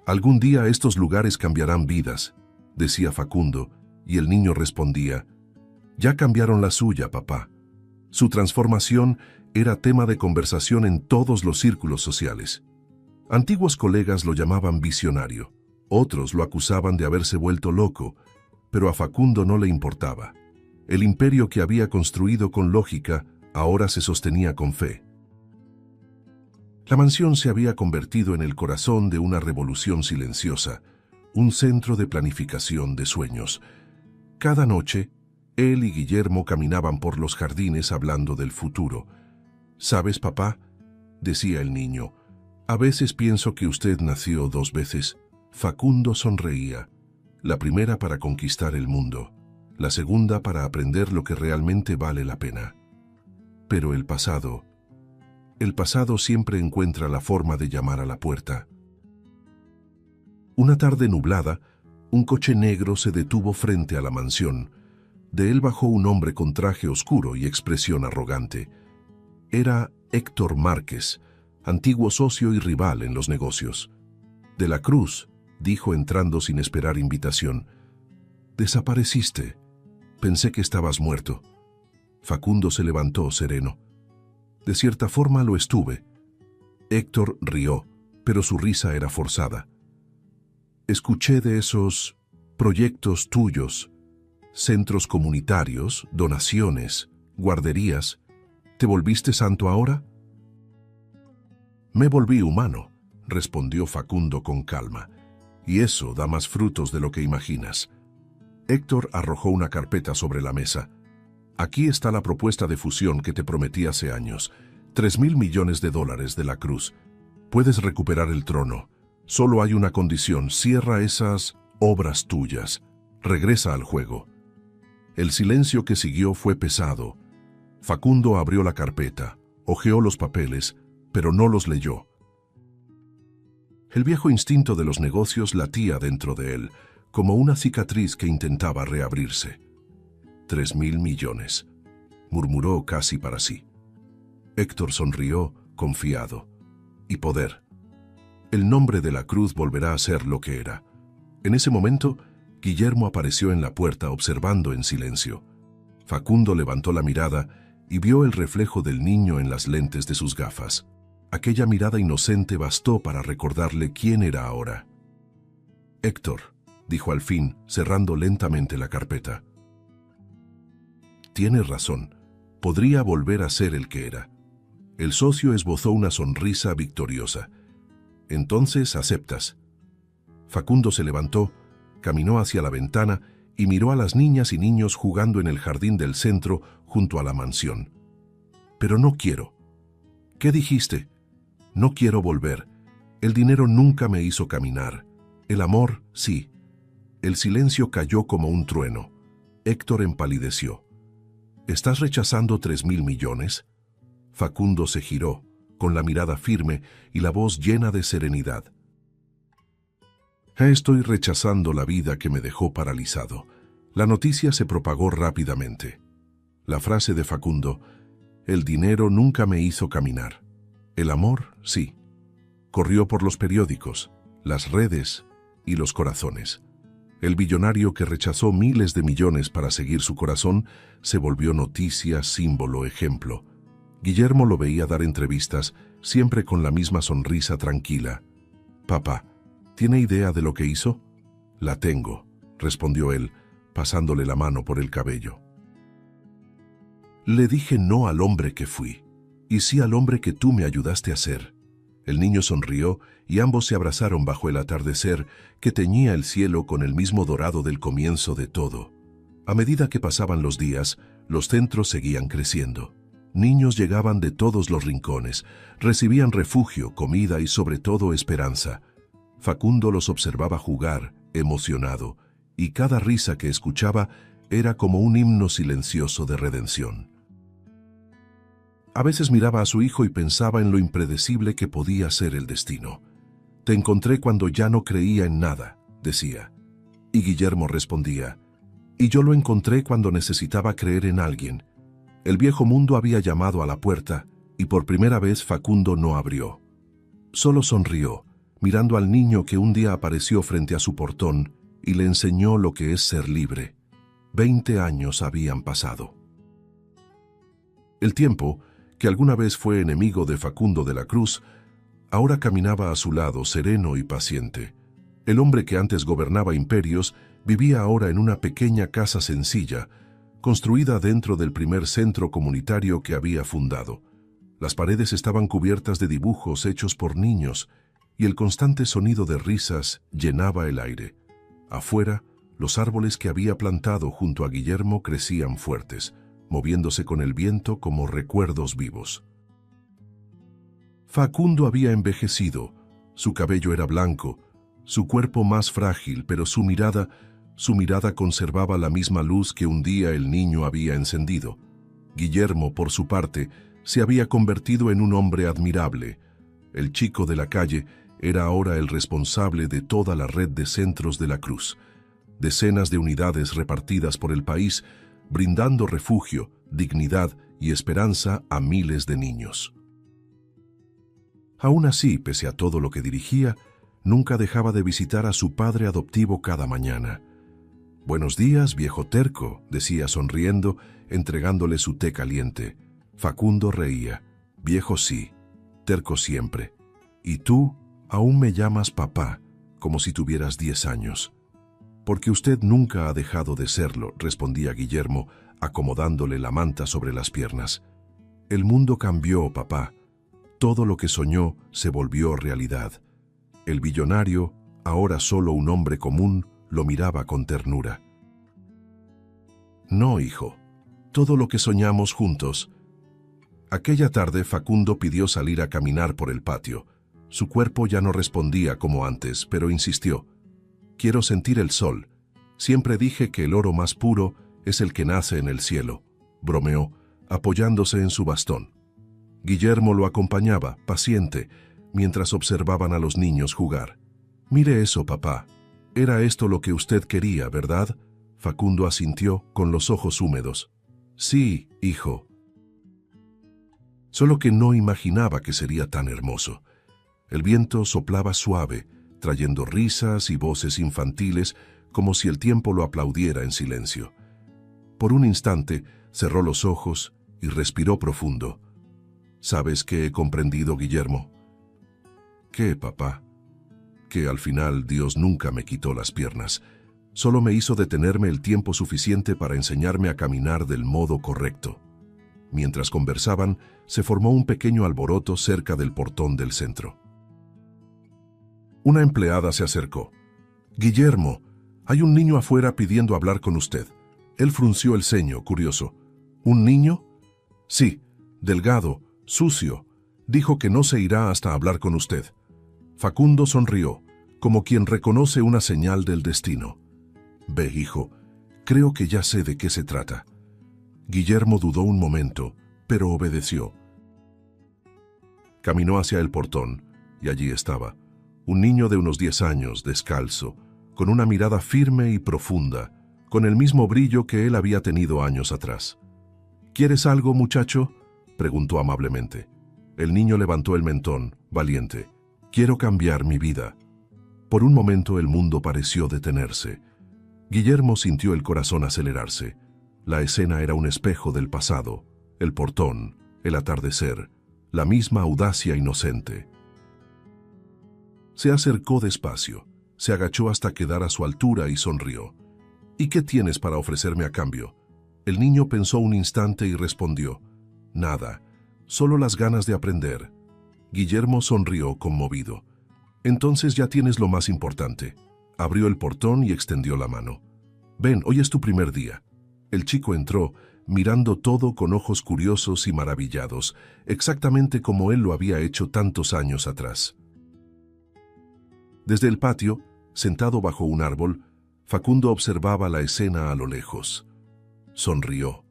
«Algún día estos lugares cambiarán vidas», decía Facundo, y el niño respondía, «Ya cambiaron la suya, papá». Su transformación era tema de conversación en todos los círculos sociales. Antiguos colegas lo llamaban visionario, otros lo acusaban de haberse vuelto loco, pero a Facundo no le importaba. El imperio que había construido con lógica ahora se sostenía con fe. La mansión se había convertido en el corazón de una revolución silenciosa, un centro de planificación de sueños. Cada noche, él y Guillermo caminaban por los jardines hablando del futuro. «¿Sabes, papá?», decía el niño, «a veces pienso que usted nació 2 veces». Facundo sonreía, la primera para conquistar el mundo, la segunda para aprender lo que realmente vale la pena. Pero el pasado siempre encuentra la forma de llamar a la puerta. Una tarde nublada, un coche negro se detuvo frente a la mansión. De él bajó un hombre con traje oscuro y expresión arrogante. Era Héctor Márquez, antiguo socio y rival en los negocios. «De la Cruz», dijo entrando sin esperar invitación. «Desapareciste. Pensé que estabas muerto». Facundo se levantó sereno. «De cierta forma lo estuve». Héctor rió, pero su risa era forzada. «Escuché de esos proyectos tuyos, centros comunitarios, donaciones, guarderías. ¿Te volviste santo ahora?» «Me volví humano», respondió Facundo con calma. «Y eso da más frutos de lo que imaginas». Héctor arrojó una carpeta sobre la mesa. «Aquí está la propuesta de fusión que te prometí hace años. $3.000 millones de la Cruz. Puedes recuperar el trono. Solo hay una condición: cierra esas obras tuyas. Regresa al juego». El silencio que siguió fue pesado. Facundo abrió la carpeta, hojeó los papeles, pero no los leyó. El viejo instinto de los negocios latía dentro de él, como una cicatriz que intentaba reabrirse. $3.000 millones, murmuró casi para sí. Héctor sonrió, confiado. Y poder. El nombre de la Cruz volverá a ser lo que era. En ese momento, Guillermo apareció en la puerta observando en silencio. Facundo levantó la mirada y vio el reflejo del niño en las lentes de sus gafas. Aquella mirada inocente bastó para recordarle quién era ahora. «Héctor», dijo al fin, cerrando lentamente la carpeta. «Tienes razón. Podría volver a ser el que era». El socio esbozó una sonrisa victoriosa. «Entonces aceptas». Facundo se levantó, caminó hacia la ventana y miró a las niñas y niños jugando en el jardín del centro junto a la mansión. «Pero no quiero». «¿Qué dijiste?» «No quiero volver. El dinero nunca me hizo caminar. El amor, sí». El silencio cayó como un trueno. Héctor empalideció. «¿Estás rechazando 3.000 millones?» Facundo se giró, con la mirada firme y la voz llena de serenidad. «Estoy rechazando la vida que me dejó paralizado». La noticia se propagó rápidamente. La frase de Facundo: «El dinero nunca me hizo caminar. El amor, sí», corrió por los periódicos, las redes y los corazones. El billonario que rechazó miles de millones para seguir su corazón se volvió noticia, símbolo, ejemplo. Guillermo lo veía dar entrevistas, siempre con la misma sonrisa tranquila. «Papá, ¿tiene idea de lo que hizo?» «La tengo», respondió él, pasándole la mano por el cabello. «Le dije no al hombre que fui, y sí al hombre que tú me ayudaste a ser». El niño sonrió y ambos se abrazaron bajo el atardecer que teñía el cielo con el mismo dorado del comienzo de todo. A medida que pasaban los días, los centros seguían creciendo. Niños llegaban de todos los rincones, recibían refugio, comida y sobre todo esperanza. Facundo los observaba jugar, emocionado, y cada risa que escuchaba era como un himno silencioso de redención. A veces miraba a su hijo y pensaba en lo impredecible que podía ser el destino. «Te encontré cuando ya no creía en nada», decía. Y Guillermo respondía: «Y yo lo encontré cuando necesitaba creer en alguien». El viejo mundo había llamado a la puerta y por primera vez Facundo no abrió. Solo sonrió, mirando al niño que un día apareció frente a su portón y le enseñó lo que es ser libre. 20 años habían pasado. El tiempo, que alguna vez fue enemigo de Facundo de la Cruz, ahora caminaba a su lado sereno y paciente. El hombre que antes gobernaba imperios vivía ahora en una pequeña casa sencilla, construida dentro del primer centro comunitario que había fundado. Las paredes estaban cubiertas de dibujos hechos por niños y el constante sonido de risas llenaba el aire. Afuera, los árboles que había plantado junto a Guillermo crecían fuertes, moviéndose con el viento como recuerdos vivos. Facundo había envejecido, su cabello era blanco, su cuerpo más frágil, pero su mirada conservaba la misma luz que un día el niño había encendido. Guillermo, por su parte, se había convertido en un hombre admirable. El chico de la calle era ahora el responsable de toda la red de centros de la Cruz. Decenas de unidades repartidas por el país, brindando refugio, dignidad y esperanza a miles de niños. Aún así, pese a todo lo que dirigía, nunca dejaba de visitar a su padre adoptivo cada mañana. «Buenos días, viejo terco», decía sonriendo, entregándole su té caliente. Facundo reía. «Viejo sí, terco siempre. Y tú aún me llamas papá, como si tuvieras 10 años». «Porque usted nunca ha dejado de serlo», respondía Guillermo, acomodándole la manta sobre las piernas. «El mundo cambió, papá. Todo lo que soñó se volvió realidad». El billonario, ahora solo un hombre común, lo miraba con ternura. «No, hijo. Todo lo que soñamos juntos». Aquella tarde Facundo pidió salir a caminar por el patio. Su cuerpo ya no respondía como antes, pero insistió. «Quiero sentir el sol. Siempre dije que el oro más puro es el que nace en el cielo», bromeó, apoyándose en su bastón. Guillermo lo acompañaba, paciente, mientras observaban a los niños jugar. «Mire eso, papá. Era esto lo que usted quería, ¿verdad?», Facundo asintió con los ojos húmedos. «Sí, hijo». Solo que no imaginaba que sería tan hermoso. El viento soplaba suave, trayendo risas y voces infantiles como si el tiempo lo aplaudiera en silencio. Por un instante cerró los ojos y respiró profundo. «¿Sabes qué he comprendido, Guillermo?» «¿Qué, papá?» «Que al final Dios nunca me quitó las piernas. Solo me hizo detenerme el tiempo suficiente para enseñarme a caminar del modo correcto». Mientras conversaban, se formó un pequeño alboroto cerca del portón del centro. Una empleada se acercó. Guillermo, hay un niño afuera pidiendo hablar con usted. Él frunció el ceño, curioso. ¿Un niño? Sí, delgado, sucio. Dijo que no se irá hasta hablar con usted. Facundo sonrió, como quien reconoce una señal del destino. Ve, hijo, creo que ya sé de qué se trata. Guillermo dudó un momento, pero obedeció. Caminó hacia el portón, y allí estaba, un niño de unos 10 años, descalzo, con una mirada firme y profunda, con el mismo brillo que él había tenido años atrás. ¿Quieres algo, muchacho?, preguntó amablemente. El niño levantó el mentón, valiente. Quiero cambiar mi vida. Por un momento el mundo pareció detenerse. Guillermo sintió el corazón acelerarse. La escena era un espejo del pasado, el portón, el atardecer, la misma audacia inocente. Se acercó despacio, se agachó hasta quedar a su altura y sonrió. ¿Y qué tienes para ofrecerme a cambio? El niño pensó un instante y respondió, nada, solo las ganas de aprender. Guillermo sonrió conmovido. Entonces ya tienes lo más importante. Abrió el portón y extendió la mano. Ven, hoy es tu primer día. El chico entró, mirando todo con ojos curiosos y maravillados, exactamente como él lo había hecho tantos años atrás. Desde el patio, sentado bajo un árbol, Facundo observaba la escena a lo lejos. Sonrió.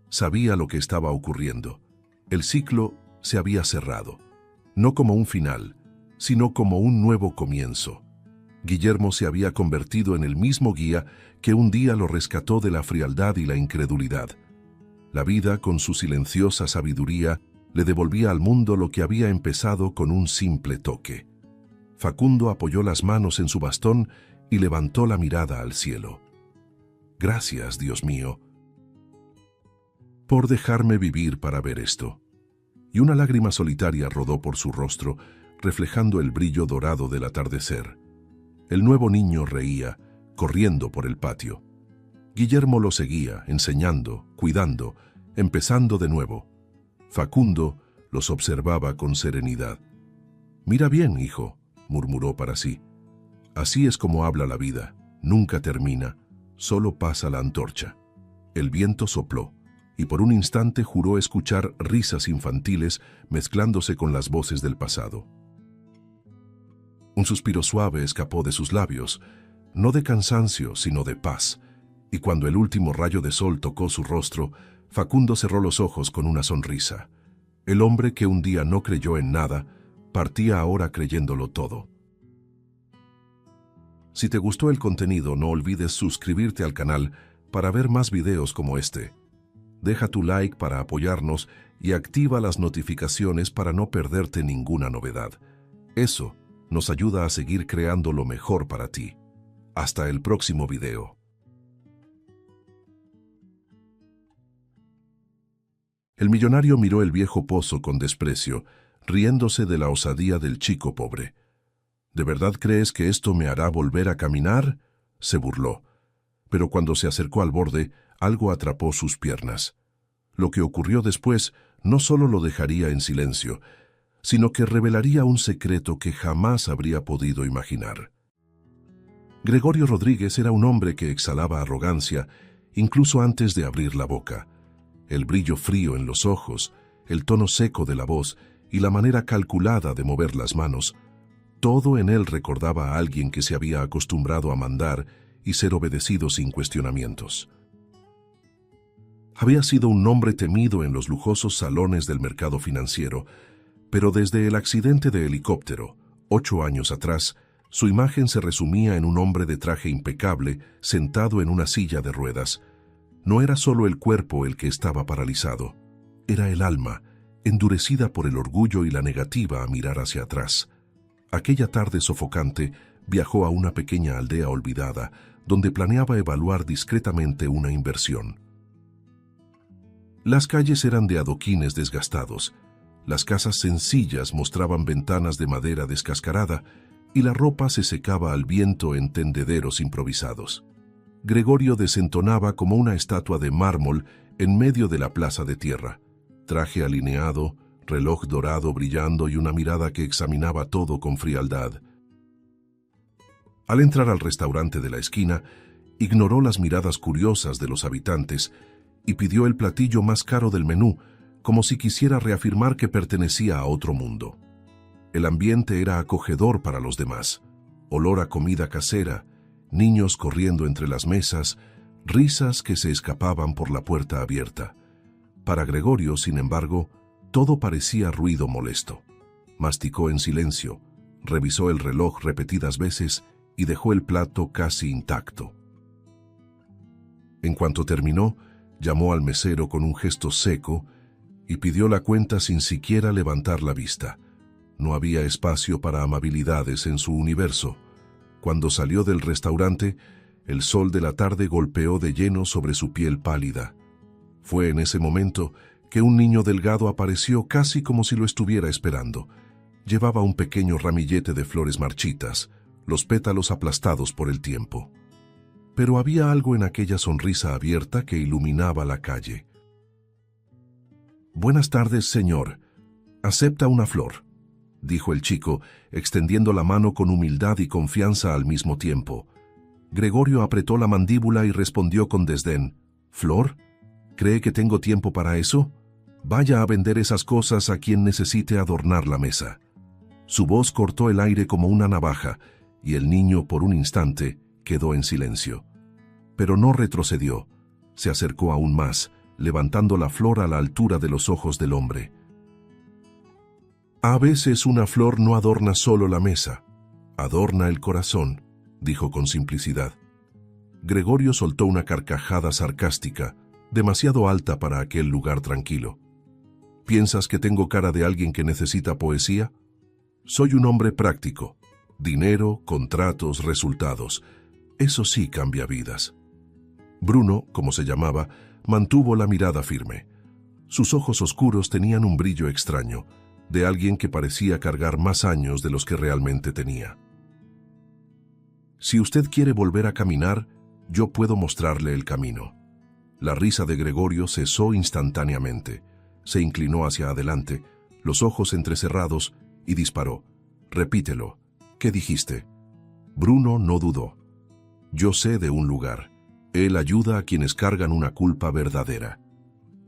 Sabía lo que estaba ocurriendo. El ciclo se había cerrado, no como un final, sino como un nuevo comienzo. Guillermo se había convertido en el mismo guía que un día lo rescató de la frialdad y la incredulidad. La vida, con su silenciosa sabiduría, le devolvía al mundo lo que había empezado con un simple toque. Facundo apoyó las manos en su bastón y levantó la mirada al cielo. Gracias, Dios mío, por dejarme vivir para ver esto. Y una lágrima solitaria rodó por su rostro, reflejando el brillo dorado del atardecer. El nuevo niño reía, corriendo por el patio. Guillermo lo seguía, enseñando, cuidando, empezando de nuevo. Facundo los observaba con serenidad. «Mira bien, hijo», murmuró para sí. «Así es como habla la vida, nunca termina, solo pasa la antorcha». El viento sopló, y por un instante juró escuchar risas infantiles mezclándose con las voces del pasado. Un suspiro suave escapó de sus labios, no de cansancio, sino de paz, y cuando el último rayo de sol tocó su rostro, Facundo cerró los ojos con una sonrisa. El hombre que un día no creyó en nada, partía ahora creyéndolo todo. Si te gustó el contenido, no olvides suscribirte al canal para ver más videos como este. Deja tu like para apoyarnos y activa las notificaciones para no perderte ninguna novedad. Eso nos ayuda a seguir creando lo mejor para ti. Hasta el próximo video. El millonario miró el viejo pozo con desprecio, riéndose de la osadía del chico pobre. ¿De verdad crees que esto me hará volver a caminar?, se burló. Pero cuando se acercó al borde, algo atrapó sus piernas. Lo que ocurrió después no solo lo dejaría en silencio, sino que revelaría un secreto que jamás habría podido imaginar. Gregorio Rodríguez era un hombre que exhalaba arrogancia, incluso antes de abrir la boca. El brillo frío en los ojos, el tono seco de la voz y la manera calculada de mover las manos, todo en él recordaba a alguien que se había acostumbrado a mandar y ser obedecido sin cuestionamientos. Había sido un hombre temido en los lujosos salones del mercado financiero, pero desde el accidente de helicóptero, 8 años atrás, su imagen se resumía en un hombre de traje impecable, sentado en una silla de ruedas. No era solo el cuerpo el que estaba paralizado, era el alma, endurecida por el orgullo y la negativa a mirar hacia atrás. Aquella tarde sofocante, viajó a una pequeña aldea olvidada, donde planeaba evaluar discretamente una inversión. Las calles eran de adoquines desgastados, las casas sencillas mostraban ventanas de madera descascarada y la ropa se secaba al viento en tendederos improvisados. Gregorio desentonaba como una estatua de mármol en medio de la plaza de tierra, traje alineado, reloj dorado brillando y una mirada que examinaba todo con frialdad. Al entrar al restaurante de la esquina, ignoró las miradas curiosas de los habitantes y pidió el platillo más caro del menú, como si quisiera reafirmar que pertenecía a otro mundo. El ambiente era acogedor para los demás. Olor a comida casera, niños corriendo entre las mesas, risas que se escapaban por la puerta abierta. Para Gregorio, sin embargo, todo parecía ruido molesto. Masticó en silencio, revisó el reloj repetidas veces y dejó el plato casi intacto. En cuanto terminó, llamó al mesero con un gesto seco y pidió la cuenta sin siquiera levantar la vista. No había espacio para amabilidades en su universo. Cuando salió del restaurante, el sol de la tarde golpeó de lleno sobre su piel pálida. Fue en ese momento que un niño delgado apareció casi como si lo estuviera esperando. Llevaba un pequeño ramillete de flores marchitas, los pétalos aplastados por el tiempo. Pero había algo en aquella sonrisa abierta que iluminaba la calle. «Buenas tardes, señor. Acepta una flor», dijo el chico, extendiendo la mano con humildad y confianza al mismo tiempo. Gregorio apretó la mandíbula y respondió con desdén: «¿Flor? ¿Cree que tengo tiempo para eso? Vaya a vender esas cosas a quien necesite adornar la mesa». Su voz cortó el aire como una navaja, y el niño, por un instante, quedó en silencio. Pero no retrocedió. Se acercó aún más, levantando la flor a la altura de los ojos del hombre. «A veces una flor no adorna solo la mesa, adorna el corazón», dijo con simplicidad. Gregorio soltó una carcajada sarcástica, demasiado alta para aquel lugar tranquilo. «¿Piensas que tengo cara de alguien que necesita poesía? Soy un hombre práctico. Dinero, contratos, resultados. Eso sí cambia vidas». Bruno, como se llamaba, mantuvo la mirada firme. Sus ojos oscuros tenían un brillo extraño, de alguien que parecía cargar más años de los que realmente tenía. «Si usted quiere volver a caminar, yo puedo mostrarle el camino». La risa de Gregorio cesó instantáneamente. Se inclinó hacia adelante, los ojos entrecerrados, y disparó. «Repítelo. ¿Qué dijiste?» Bruno no dudó. «Yo sé de un lugar. Él ayuda a quienes cargan una culpa verdadera».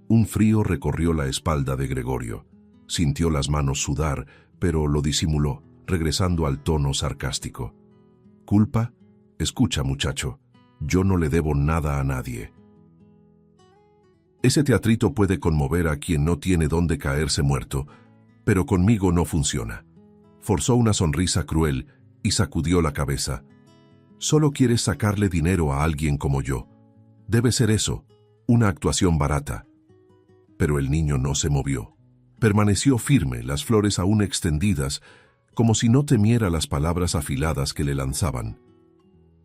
Un frío recorrió la espalda de Gregorio. Sintió las manos sudar, pero lo disimuló, regresando al tono sarcástico. «¿Culpa? Escucha, muchacho. Yo no le debo nada a nadie. Ese teatrito puede conmover a quien no tiene dónde caerse muerto, pero conmigo no funciona». Forzó una sonrisa cruel y sacudió la cabeza. «Solo quieres sacarle dinero a alguien como yo. Debe ser eso, una actuación barata». Pero el niño no se movió. Permaneció firme, las flores aún extendidas, como si no temiera las palabras afiladas que le lanzaban.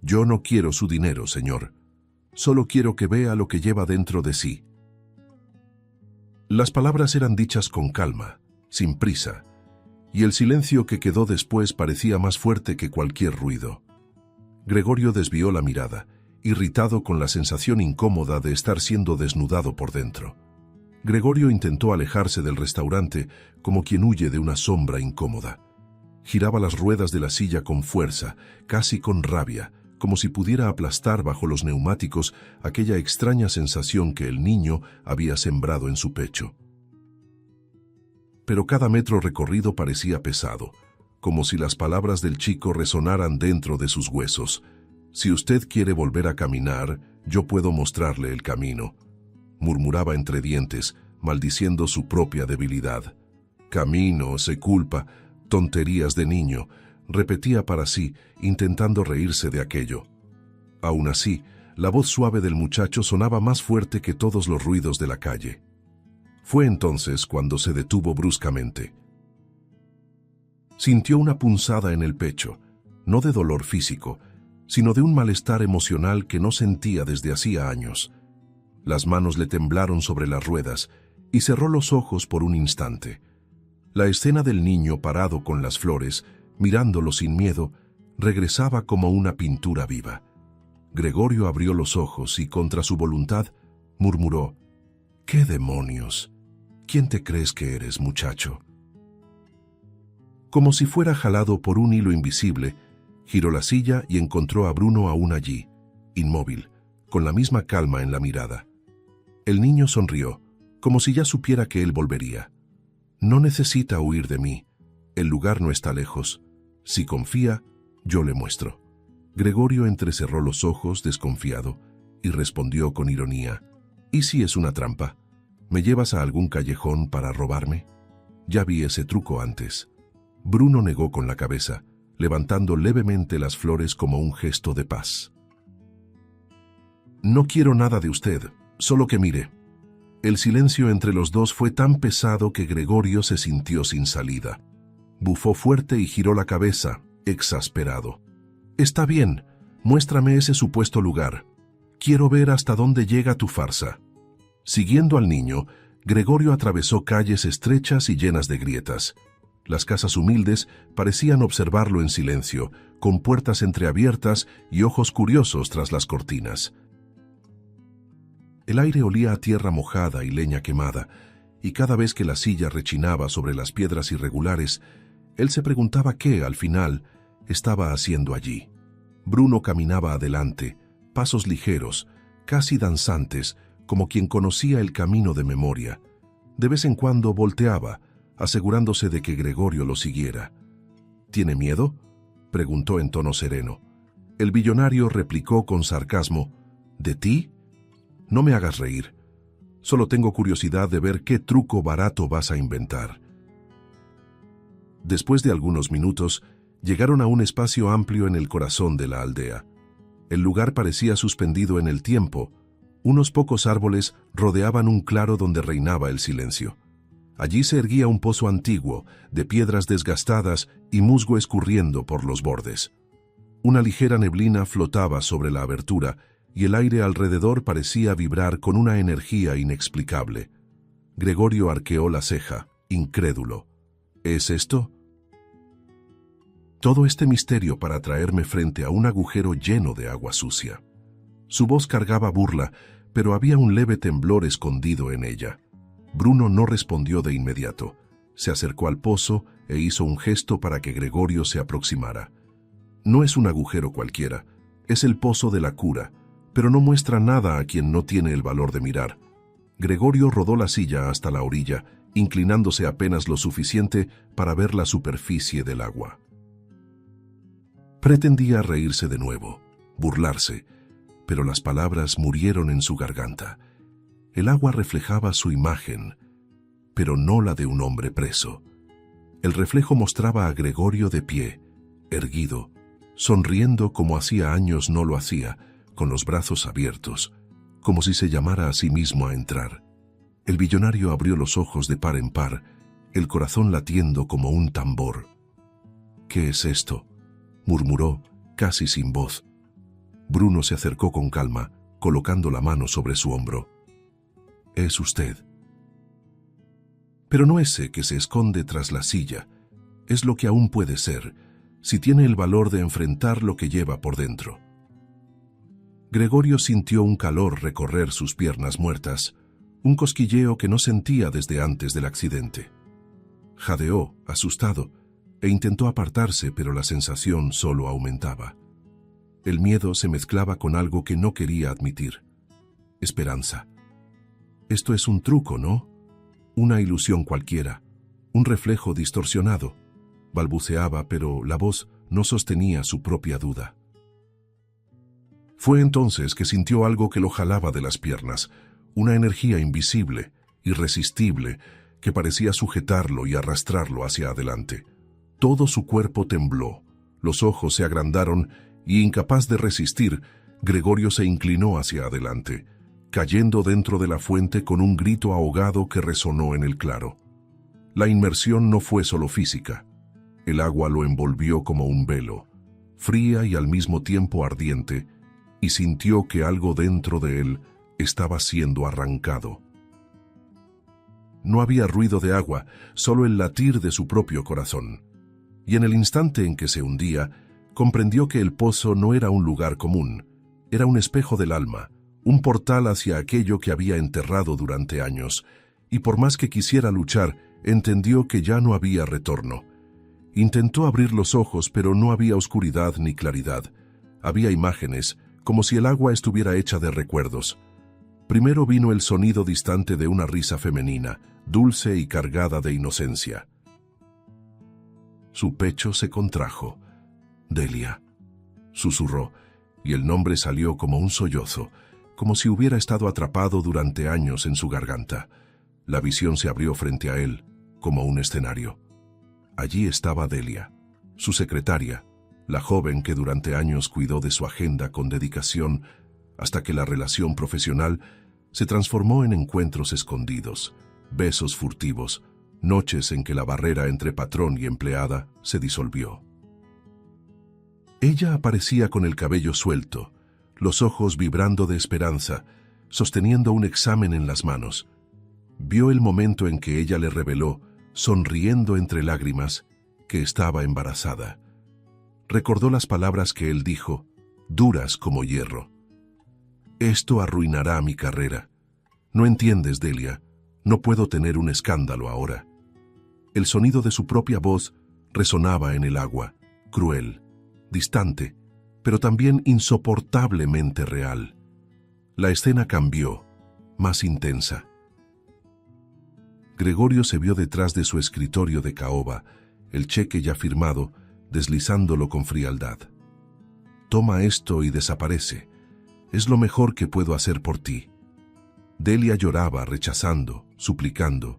«Yo no quiero su dinero, señor. Solo quiero que vea lo que lleva dentro de sí». Las palabras eran dichas con calma, sin prisa, y el silencio que quedó después parecía más fuerte que cualquier ruido. Gregorio desvió la mirada, irritado con la sensación incómoda de estar siendo desnudado por dentro. Gregorio intentó alejarse del restaurante como quien huye de una sombra incómoda. Giraba las ruedas de la silla con fuerza, casi con rabia, como si pudiera aplastar bajo los neumáticos aquella extraña sensación que el niño había sembrado en su pecho. Pero cada metro recorrido parecía pesado, como si las palabras del chico resonaran dentro de sus huesos. «Si usted quiere volver a caminar, yo puedo mostrarle el camino», murmuraba entre dientes, maldiciendo su propia debilidad. «Camino, se culpa, tonterías de niño», repetía para sí, intentando reírse de aquello. Aún así, la voz suave del muchacho sonaba más fuerte que todos los ruidos de la calle. Fue entonces cuando se detuvo bruscamente. Sintió una punzada en el pecho, no de dolor físico, sino de un malestar emocional que no sentía desde hacía años. Las manos le temblaron sobre las ruedas y cerró los ojos por un instante. La escena del niño parado con las flores, mirándolo sin miedo, regresaba como una pintura viva. Gregorio abrió los ojos y, contra su voluntad, murmuró: «¿Qué demonios? ¿Quién te crees que eres, muchacho?». Como si fuera jalado por un hilo invisible, Giró la silla y encontró a Bruno aún allí, inmóvil, con la misma calma en la mirada. El niño sonrió, como si ya supiera que él volvería. No necesita huir de mí. El lugar no está lejos. Si confía, yo le muestro. Gregorio entrecerró los ojos, desconfiado, y respondió con ironía. ¿Y si es una trampa? ¿Me llevas a algún callejón para robarme? Ya vi ese truco antes. Bruno negó con la cabeza, levantando levemente las flores como un gesto de paz. No quiero nada de usted, solo que mire. El silencio entre los dos fue tan pesado que Gregorio se sintió sin salida. Bufó fuerte y giró la cabeza, exasperado. Está bien, muéstrame ese supuesto lugar. Quiero ver hasta dónde llega tu farsa. Siguiendo al niño, Gregorio atravesó calles estrechas y llenas de grietas. Las casas humildes parecían observarlo en silencio, con puertas entreabiertas y ojos curiosos tras las cortinas. El aire olía a tierra mojada y leña quemada, y cada vez que la silla rechinaba sobre las piedras irregulares, él se preguntaba qué, al final, estaba haciendo allí. Bruno caminaba adelante, pasos ligeros, casi danzantes, como quien conocía el camino de memoria. De vez en cuando volteaba, asegurándose de que Gregorio lo siguiera. ¿Tiene miedo?, preguntó en tono sereno. El billonario replicó con sarcasmo. ¿De ti? No me hagas reír. Solo tengo curiosidad de ver qué truco barato vas a inventar. Después de algunos minutos, llegaron a un espacio amplio en el corazón de la aldea. El lugar parecía suspendido en el tiempo. Unos pocos árboles rodeaban un claro donde reinaba el silencio. Allí se erguía un pozo antiguo, de piedras desgastadas y musgo escurriendo por los bordes. Una ligera neblina flotaba sobre la abertura, y el aire alrededor parecía vibrar con una energía inexplicable. Gregorio arqueó la ceja, incrédulo. ¿Es esto? Todo este misterio para traerme frente a un agujero lleno de agua sucia. Su voz cargaba burla, pero había un leve temblor escondido en ella. Bruno no respondió de inmediato. Se acercó al pozo e hizo un gesto para que Gregorio se aproximara. No es un agujero cualquiera, es el pozo de la cura, pero no muestra nada a quien no tiene el valor de mirar. Gregorio rodó la silla hasta la orilla, inclinándose apenas lo suficiente para ver la superficie del agua. Pretendía reírse de nuevo, burlarse, pero las palabras murieron en su garganta. El agua reflejaba su imagen, pero no la de un hombre preso. El reflejo mostraba a Gregorio de pie, erguido, sonriendo como hacía años no lo hacía, con los brazos abiertos, como si se llamara a sí mismo a entrar. El billonario abrió los ojos de par en par, el corazón latiendo como un tambor. «¿Qué es esto?», murmuró, casi sin voz. Bruno se acercó con calma, colocando la mano sobre su hombro. «Es usted». Pero no ese que se esconde tras la silla, es lo que aún puede ser, si tiene el valor de enfrentar lo que lleva por dentro. Gregorio sintió un calor recorrer sus piernas muertas, un cosquilleo que no sentía desde antes del accidente. Jadeó, asustado, e intentó apartarse, pero la sensación solo aumentaba. El miedo se mezclaba con algo que no quería admitir. Esperanza. Esto es un truco, ¿no? Una ilusión cualquiera, un reflejo distorsionado. Balbuceaba, pero la voz no sostenía su propia duda. Fue entonces que sintió algo que lo jalaba de las piernas, una energía invisible, irresistible, que parecía sujetarlo y arrastrarlo hacia adelante. Todo su cuerpo tembló, los ojos se agrandaron y, incapaz de resistir, Gregorio se inclinó hacia adelante, cayendo dentro de la fuente con un grito ahogado que resonó en el claro. La inmersión no fue solo física. El agua lo envolvió como un velo, fría y al mismo tiempo ardiente, y sintió que algo dentro de él estaba siendo arrancado. No había ruido de agua, solo el latir de su propio corazón. Y en el instante en que se hundía, comprendió que el pozo no era un lugar común, era un espejo del alma, un portal hacia aquello que había enterrado durante años, y por más que quisiera luchar, entendió que ya no había retorno. Intentó abrir los ojos, pero no había oscuridad ni claridad. Había imágenes, como si el agua estuviera hecha de recuerdos. Primero vino el sonido distante de una risa femenina, dulce y cargada de inocencia. Su pecho se contrajo. «Delia», susurró, y el nombre salió como un sollozo, como si hubiera estado atrapado durante años en su garganta. La visión se abrió frente a él, como un escenario. Allí estaba Delia, su secretaria, la joven que durante años cuidó de su agenda con dedicación hasta que la relación profesional se transformó en encuentros escondidos, besos furtivos, noches en que la barrera entre patrón y empleada se disolvió. Ella aparecía con el cabello suelto, los ojos vibrando de esperanza, sosteniendo un examen en las manos. Vio el momento en que ella le reveló, sonriendo entre lágrimas, que estaba embarazada. Recordó las palabras que él dijo, duras como hierro. «Esto arruinará mi carrera. No entiendes, Delia, no puedo tener un escándalo ahora». El sonido de su propia voz resonaba en el agua, cruel, distante, pero también insoportablemente real. La escena cambió, más intensa. Gregorio se vio detrás de su escritorio de caoba, el cheque ya firmado, deslizándolo con frialdad. «Toma esto y desaparece. Es lo mejor que puedo hacer por ti». Delia lloraba, rechazando, suplicando.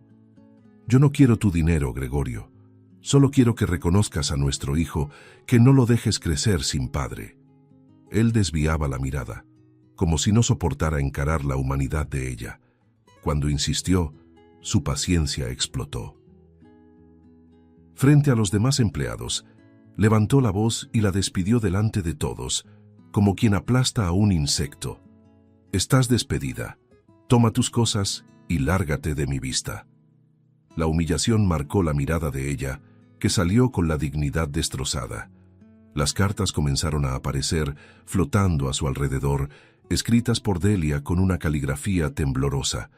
«Yo no quiero tu dinero, Gregorio. Solo quiero que reconozcas a nuestro hijo, que no lo dejes crecer sin padre». Él desviaba la mirada, como si no soportara encarar la humanidad de ella. Cuando insistió, su paciencia explotó. Frente a los demás empleados, levantó la voz y la despidió delante de todos, como quien aplasta a un insecto. «Estás despedida. Toma tus cosas y lárgate de mi vista». La humillación marcó la mirada de ella, que salió con la dignidad destrozada. Las cartas comenzaron a aparecer, flotando a su alrededor, escritas por Delia con una caligrafía temblorosa.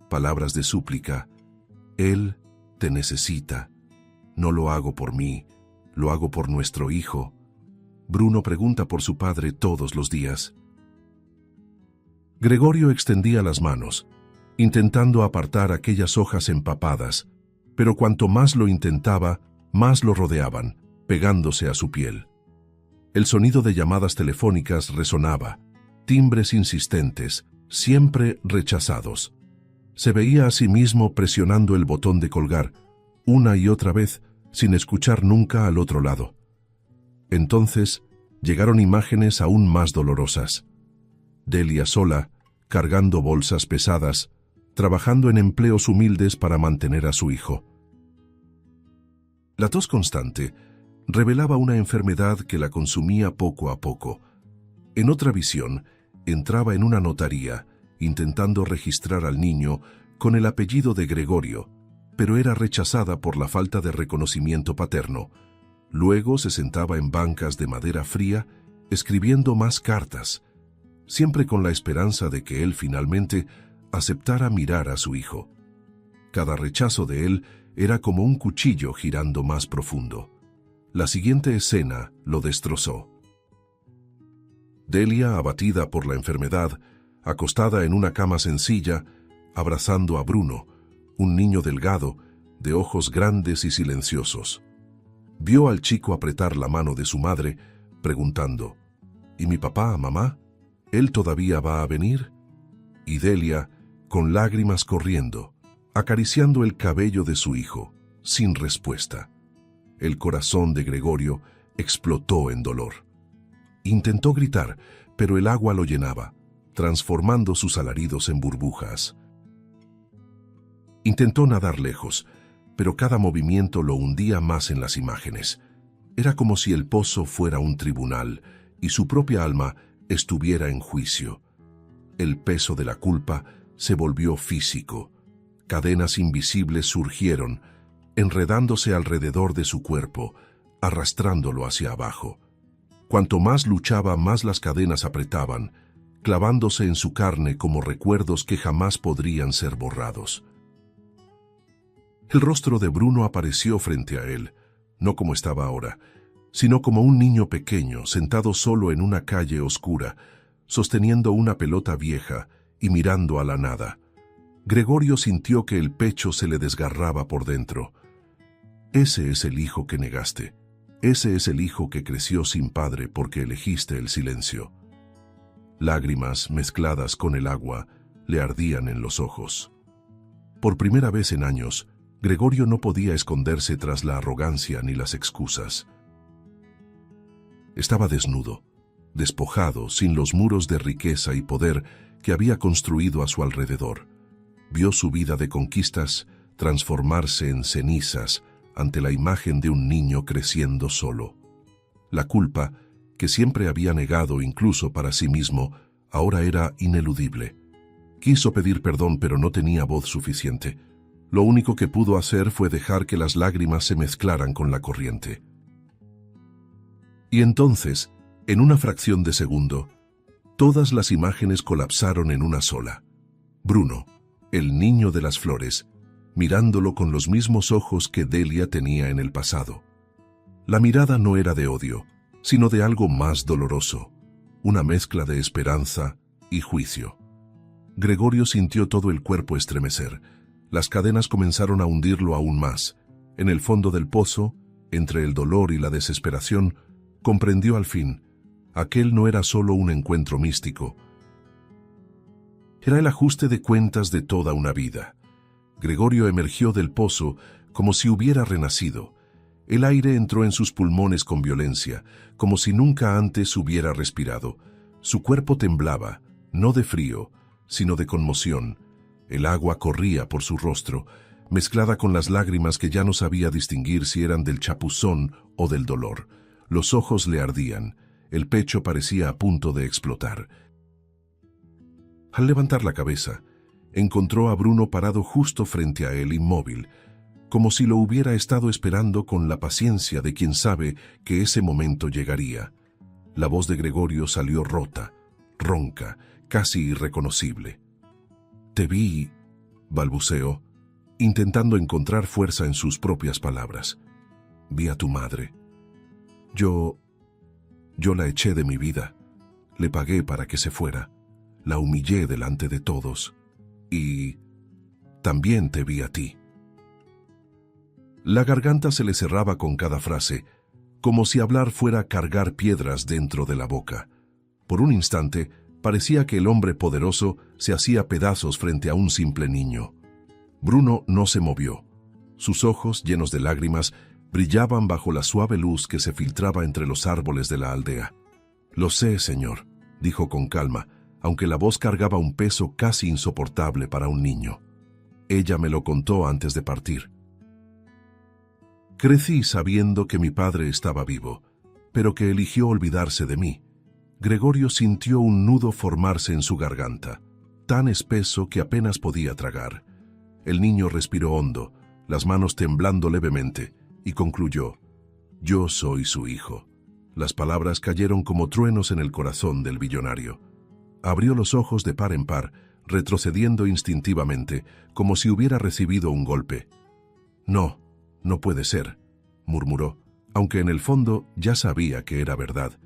Palabras de súplica. «Él te necesita. No lo hago por mí, lo hago por nuestro hijo. Bruno pregunta por su padre todos los días». Gregorio extendía las manos, intentando apartar aquellas hojas empapadas, pero cuanto más lo intentaba, más lo rodeaban, pegándose a su piel. El sonido de llamadas telefónicas resonaba, timbres insistentes, siempre rechazados. Se veía a sí mismo presionando el botón de colgar, una y otra vez, sin escuchar nunca al otro lado. Entonces llegaron imágenes aún más dolorosas. Delia sola, cargando bolsas pesadas, trabajando en empleos humildes para mantener a su hijo. La tos constante revelaba una enfermedad que la consumía poco a poco. En otra visión, entraba en una notaría, intentando registrar al niño con el apellido de Gregorio, pero era rechazada por la falta de reconocimiento paterno. Luego se sentaba en bancas de madera fría, escribiendo más cartas, siempre con la esperanza de que él finalmente aceptara mirar a su hijo. Cada rechazo de él era como un cuchillo girando más profundo. La siguiente escena lo destrozó. Delia, abatida por la enfermedad, acostada en una cama sencilla, abrazando a Bruno, un niño delgado, de ojos grandes y silenciosos. Vio al chico apretar la mano de su madre, preguntando, «¿Y mi papá, mamá? ¿Él todavía va a venir?» Y Delia, con lágrimas corriendo, acariciando el cabello de su hijo, sin respuesta. El corazón de Gregorio explotó en dolor. Intentó gritar, pero el agua lo llenaba, transformando sus alaridos en burbujas. Intentó nadar lejos, pero cada movimiento lo hundía más en las imágenes. Era como si el pozo fuera un tribunal y su propia alma estuviera en juicio. El peso de la culpa se volvió físico. Cadenas invisibles surgieron, enredándose alrededor de su cuerpo, arrastrándolo hacia abajo. Cuanto más luchaba, más las cadenas apretaban, clavándose en su carne como recuerdos que jamás podrían ser borrados. El rostro de Bruno apareció frente a él, no como estaba ahora, sino como un niño pequeño sentado solo en una calle oscura, sosteniendo una pelota vieja y mirando a la nada. Gregorio sintió que el pecho se le desgarraba por dentro. Ese es el hijo que negaste. Ese es el hijo que creció sin padre porque elegiste el silencio. Lágrimas mezcladas con el agua le ardían en los ojos. Por primera vez en años, Gregorio no podía esconderse tras la arrogancia ni las excusas. Estaba desnudo, despojado, sin los muros de riqueza y poder que había construido a su alrededor. Vio su vida de conquistas transformarse en cenizas ante la imagen de un niño creciendo solo. La culpa, que siempre había negado incluso para sí mismo, ahora era ineludible. Quiso pedir perdón, pero no tenía voz suficiente. Lo único que pudo hacer fue dejar que las lágrimas se mezclaran con la corriente. Y entonces, en una fracción de segundo, todas las imágenes colapsaron en una sola. Bruno, el niño de las flores, mirándolo con los mismos ojos que Delia tenía en el pasado. La mirada no era de odio, sino de algo más doloroso, una mezcla de esperanza y juicio. Gregorio sintió todo el cuerpo estremecer. Las cadenas comenzaron a hundirlo aún más. En el fondo del pozo, entre el dolor y la desesperación, comprendió al fin, aquel no era solo un encuentro místico. Era el ajuste de cuentas de toda una vida. Gregorio emergió del pozo como si hubiera renacido. El aire entró en sus pulmones con violencia, como si nunca antes hubiera respirado. Su cuerpo temblaba, no de frío, sino de conmoción. El agua corría por su rostro, mezclada con las lágrimas que ya no sabía distinguir si eran del chapuzón o del dolor. Los ojos le ardían, el pecho parecía a punto de explotar. Al levantar la cabeza, encontró a Bruno parado justo frente a él, inmóvil, como si lo hubiera estado esperando con la paciencia de quien sabe que ese momento llegaría. La voz de Gregorio salió rota, ronca, casi irreconocible. «Te vi», balbuceó, intentando encontrar fuerza en sus propias palabras. «Vi a tu madre. Yo la eché de mi vida. Le pagué para que se fuera. La humillé delante de todos. Y también te vi a ti». La garganta se le cerraba con cada frase, como si hablar fuera cargar piedras dentro de la boca. Por un instante, parecía que el hombre poderoso se hacía pedazos frente a un simple niño. Bruno no se movió. Sus ojos, llenos de lágrimas, brillaban bajo la suave luz que se filtraba entre los árboles de la aldea. «Lo sé, señor», dijo con calma, aunque la voz cargaba un peso casi insoportable para un niño. «Ella me lo contó antes de partir. Crecí sabiendo que mi padre estaba vivo, pero que eligió olvidarse de mí». Gregorio sintió un nudo formarse en su garganta, tan espeso que apenas podía tragar. El niño respiró hondo, las manos temblando levemente, y concluyó: «Yo soy su hijo». Las palabras cayeron como truenos en el corazón del billonario. Abrió los ojos de par en par, retrocediendo instintivamente, como si hubiera recibido un golpe. «No, no puede ser», murmuró, aunque en el fondo ya sabía que era verdad.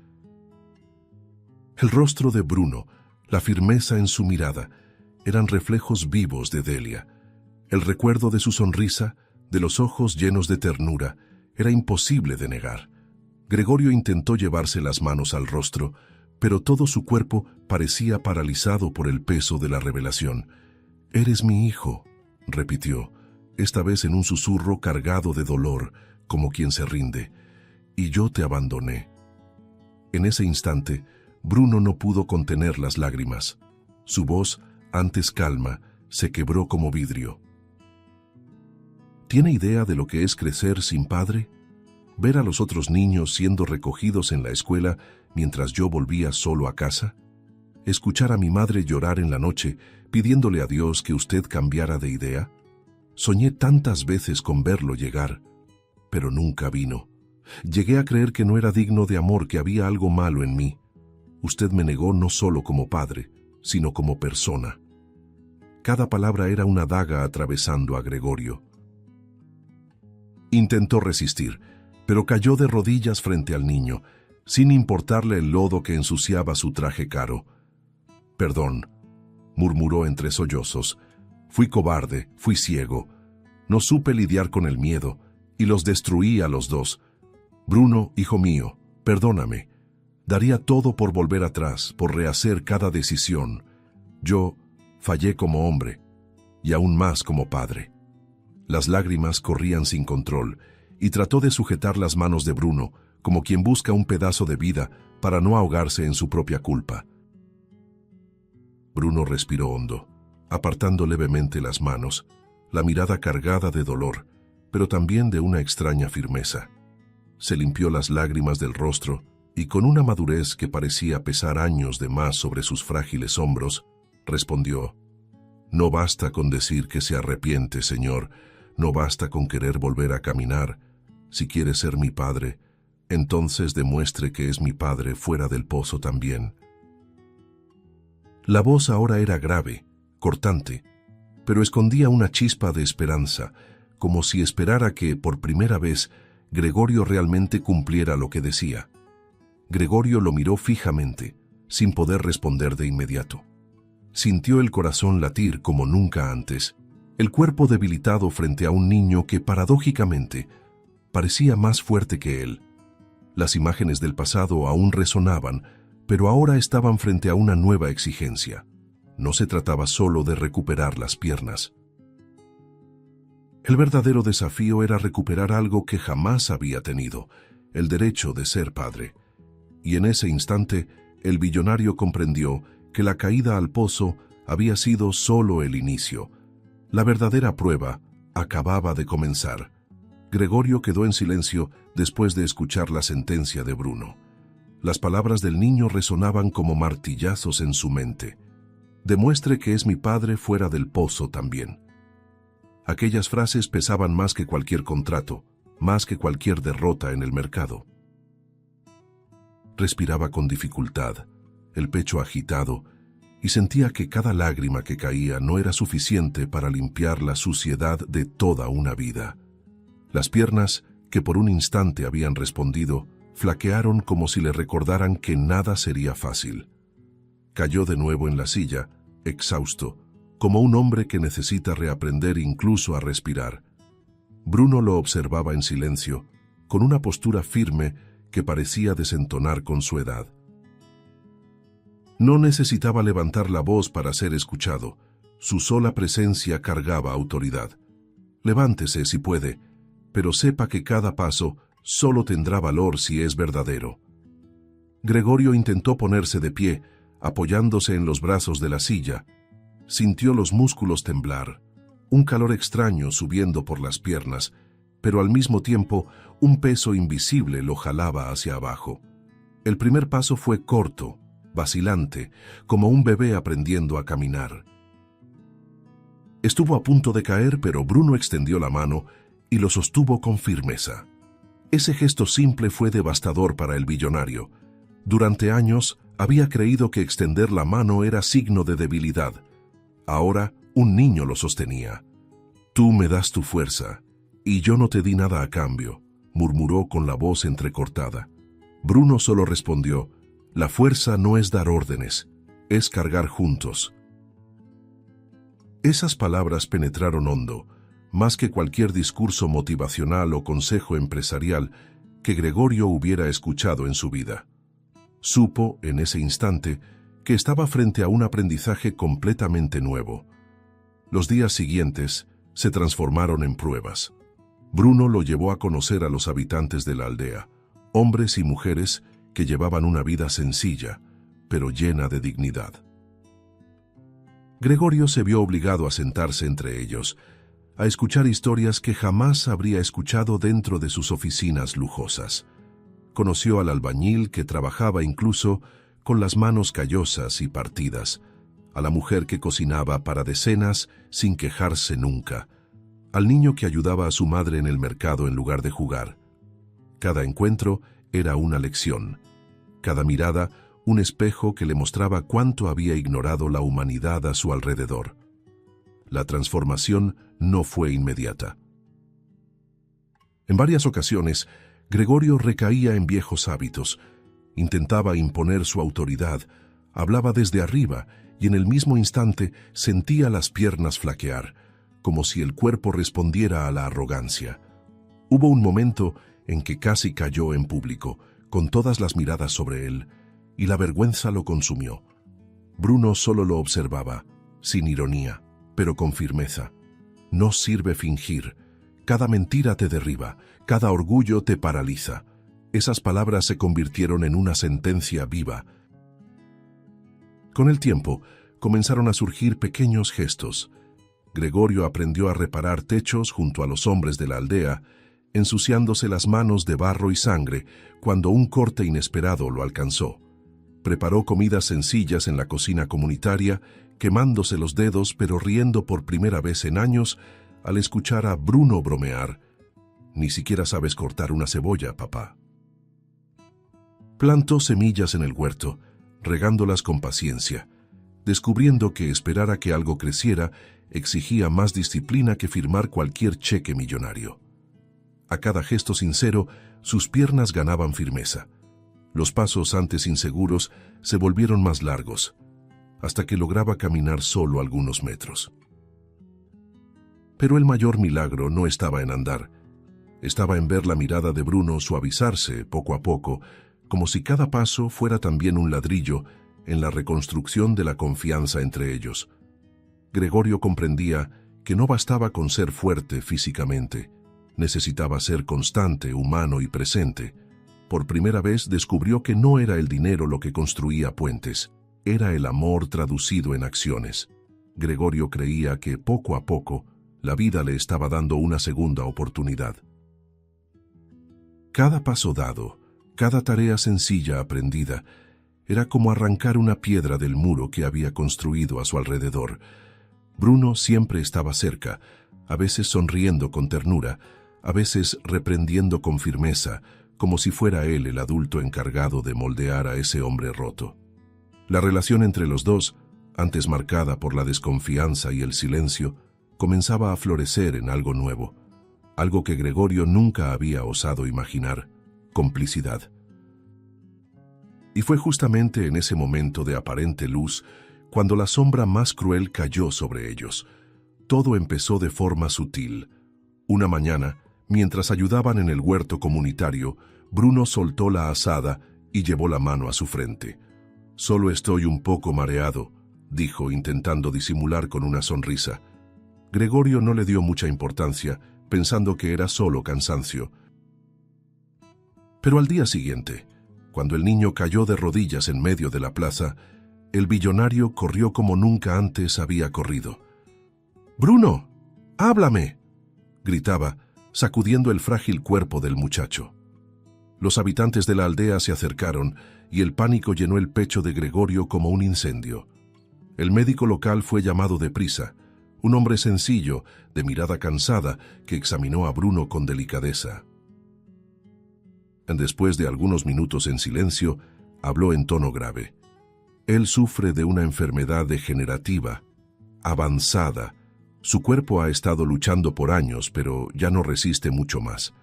El rostro de Bruno, la firmeza en su mirada, eran reflejos vivos de Delia. El recuerdo de su sonrisa, de los ojos llenos de ternura, era imposible de negar. Gregorio intentó llevarse las manos al rostro, pero todo su cuerpo parecía paralizado por el peso de la revelación. «Eres mi hijo», repitió, esta vez en un susurro cargado de dolor, como quien se rinde. «Y yo te abandoné». En ese instante, Bruno no pudo contener las lágrimas. Su voz, antes calma, se quebró como vidrio. ¿Tiene idea de lo que es crecer sin padre? ¿Ver a los otros niños siendo recogidos en la escuela mientras yo volvía solo a casa? ¿Escuchar a mi madre llorar en la noche pidiéndole a Dios que usted cambiara de idea? Soñé tantas veces con verlo llegar, pero nunca vino. Llegué a creer que no era digno de amor, que había algo malo en mí. Usted me negó no solo como padre, sino como persona». Cada palabra era una daga atravesando a Gregorio. Intentó resistir, pero cayó de rodillas frente al niño, sin importarle el lodo que ensuciaba su traje caro. «Perdón», murmuró entre sollozos. «Fui cobarde, fui ciego. No supe lidiar con el miedo, y los destruí a los dos. Bruno, hijo mío, perdóname. Daría todo por volver atrás, por rehacer cada decisión. Yo fallé como hombre, y aún más como padre». Las lágrimas corrían sin control, y trató de sujetar las manos de Bruno, como quien busca un pedazo de vida para no ahogarse en su propia culpa. Bruno respiró hondo, apartando levemente las manos, la mirada cargada de dolor, pero también de una extraña firmeza. Se limpió las lágrimas del rostro y con una madurez que parecía pesar años de más sobre sus frágiles hombros, respondió: «No basta con decir que se arrepiente, Señor, no basta con querer volver a caminar. Si quiere ser mi padre, entonces demuestre que es mi padre fuera del pozo también». La voz ahora era grave, cortante, pero escondía una chispa de esperanza, como si esperara que, por primera vez, Gregorio realmente cumpliera lo que decía. Gregorio lo miró fijamente, sin poder responder de inmediato. Sintió el corazón latir como nunca antes, el cuerpo debilitado frente a un niño que, paradójicamente, parecía más fuerte que él. Las imágenes del pasado aún resonaban, pero ahora estaban frente a una nueva exigencia. No se trataba solo de recuperar las piernas. El verdadero desafío era recuperar algo que jamás había tenido, el derecho de ser padre. Y en ese instante, el billonario comprendió que la caída al pozo había sido solo el inicio. La verdadera prueba acababa de comenzar. Gregorio quedó en silencio después de escuchar la sentencia de Bruno. Las palabras del niño resonaban como martillazos en su mente. «Demuestre que es mi padre fuera del pozo también». Aquellas frases pesaban más que cualquier contrato, más que cualquier derrota en el mercado. Respiraba con dificultad, el pecho agitado, y sentía que cada lágrima que caía no era suficiente para limpiar la suciedad de toda una vida. Las piernas, que por un instante habían respondido, flaquearon como si le recordaran que nada sería fácil. Cayó de nuevo en la silla, exhausto, como un hombre que necesita reaprender incluso a respirar. Bruno lo observaba en silencio, con una postura firme que parecía desentonar con su edad. No necesitaba levantar la voz para ser escuchado. Su sola presencia cargaba autoridad. «Levántese si puede, pero sepa que cada paso solo tendrá valor si es verdadero». Gregorio intentó ponerse de pie, apoyándose en los brazos de la silla. Sintió los músculos temblar, un calor extraño subiendo por las piernas, pero al mismo tiempo un peso invisible lo jalaba hacia abajo. El primer paso fue corto, vacilante, como un bebé aprendiendo a caminar. Estuvo a punto de caer, pero Bruno extendió la mano y lo sostuvo con firmeza. Ese gesto simple fue devastador para el billonario. Durante años había creído que extender la mano era signo de debilidad. Ahora un niño lo sostenía. «Tú me das tu fuerza, y yo no te di nada a cambio», murmuró con la voz entrecortada. Bruno solo respondió: «La fuerza no es dar órdenes, es cargar juntos». Esas palabras penetraron hondo, más que cualquier discurso motivacional o consejo empresarial que Gregorio hubiera escuchado en su vida. Supo, en ese instante, que estaba frente a un aprendizaje completamente nuevo. Los días siguientes se transformaron en pruebas. Bruno lo llevó a conocer a los habitantes de la aldea, hombres y mujeres que llevaban una vida sencilla, pero llena de dignidad. Gregorio se vio obligado a sentarse entre ellos, a escuchar historias que jamás habría escuchado dentro de sus oficinas lujosas. Conoció al albañil que trabajaba incluso con las manos callosas y partidas, a la mujer que cocinaba para decenas sin quejarse nunca, al niño que ayudaba a su madre en el mercado en lugar de jugar. Cada encuentro era una lección, cada mirada un espejo que le mostraba cuánto había ignorado la humanidad a su alrededor. La transformación no fue inmediata. En varias ocasiones, Gregorio recaía en viejos hábitos. Intentaba imponer su autoridad, hablaba desde arriba y en el mismo instante sentía las piernas flaquear, como si el cuerpo respondiera a la arrogancia. Hubo un momento en que casi cayó en público, con todas las miradas sobre él, y la vergüenza lo consumió. Bruno solo lo observaba, sin ironía, pero con firmeza. No sirve fingir. Cada mentira te derriba, cada orgullo te paraliza. Esas palabras se convirtieron en una sentencia viva. Con el tiempo, comenzaron a surgir pequeños gestos. Gregorio aprendió a reparar techos junto a los hombres de la aldea, ensuciándose las manos de barro y sangre cuando un corte inesperado lo alcanzó. Preparó comidas sencillas en la cocina comunitaria, quemándose los dedos pero riendo por primera vez en años al escuchar a Bruno bromear: «Ni siquiera sabes cortar una cebolla, papá». Plantó semillas en el huerto, regándolas con paciencia, descubriendo que esperar a que algo creciera exigía más disciplina que firmar cualquier cheque millonario. A cada gesto sincero, sus piernas ganaban firmeza. Los pasos antes inseguros se volvieron más largos, hasta que lograba caminar solo algunos metros. Pero el mayor milagro no estaba en andar. Estaba en ver la mirada de Bruno suavizarse poco a poco, como si cada paso fuera también un ladrillo en la reconstrucción de la confianza entre ellos. Gregorio comprendía que no bastaba con ser fuerte físicamente, necesitaba ser constante, humano y presente. Por primera vez descubrió que no era el dinero lo que construía puentes, era el amor traducido en acciones. Gregorio creía que poco a poco la vida le estaba dando una segunda oportunidad. Cada paso dado, cada tarea sencilla aprendida, era como arrancar una piedra del muro que había construido a su alrededor. Bruno siempre estaba cerca, a veces sonriendo con ternura, a veces reprendiendo con firmeza, como si fuera él el adulto encargado de moldear a ese hombre roto. La relación entre los dos, antes marcada por la desconfianza y el silencio, comenzaba a florecer en algo nuevo, algo que Gregorio nunca había osado imaginar: complicidad. Y fue justamente en ese momento de aparente luz cuando la sombra más cruel cayó sobre ellos. Todo empezó de forma sutil. Una mañana, mientras ayudaban en el huerto comunitario, Bruno soltó la azada y llevó la mano a su frente. «Solo estoy un poco mareado», dijo, intentando disimular con una sonrisa. Gregorio no le dio mucha importancia, pensando que era solo cansancio. Pero al día siguiente, cuando el niño cayó de rodillas en medio de la plaza, el billonario corrió como nunca antes había corrido. «¡Bruno! ¡Háblame!», gritaba, sacudiendo el frágil cuerpo del muchacho. Los habitantes de la aldea se acercaron y el pánico llenó el pecho de Gregorio como un incendio. El médico local fue llamado deprisa, un hombre sencillo, de mirada cansada, que examinó a Bruno con delicadeza. Después de algunos minutos en silencio, habló en tono grave. Él sufre de una enfermedad degenerativa, avanzada. Su cuerpo ha estado luchando por años, pero ya no resiste mucho más.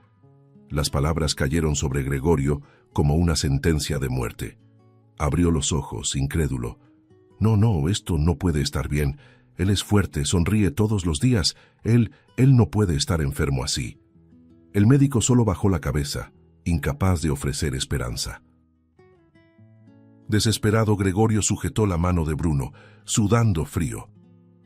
Las palabras cayeron sobre Gregorio como una sentencia de muerte. Abrió los ojos, incrédulo. No, esto no puede estar bien. Él es fuerte, sonríe todos los días. Él no puede estar enfermo así. El médico solo bajó la cabeza, incapaz de ofrecer esperanza. Desesperado, Gregorio sujetó la mano de Bruno, sudando frío.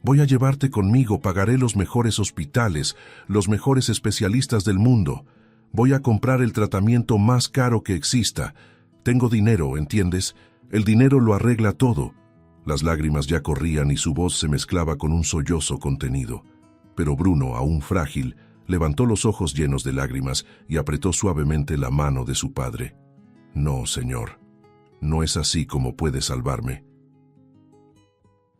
«Voy a llevarte conmigo, pagaré los mejores hospitales, los mejores especialistas del mundo. Voy a comprar el tratamiento más caro que exista. Tengo dinero, ¿entiendes? El dinero lo arregla todo». Las lágrimas ya corrían y su voz se mezclaba con un sollozo contenido. Pero Bruno, aún frágil, levantó los ojos llenos de lágrimas y apretó suavemente la mano de su padre. «No, señor. No es así como puede salvarme».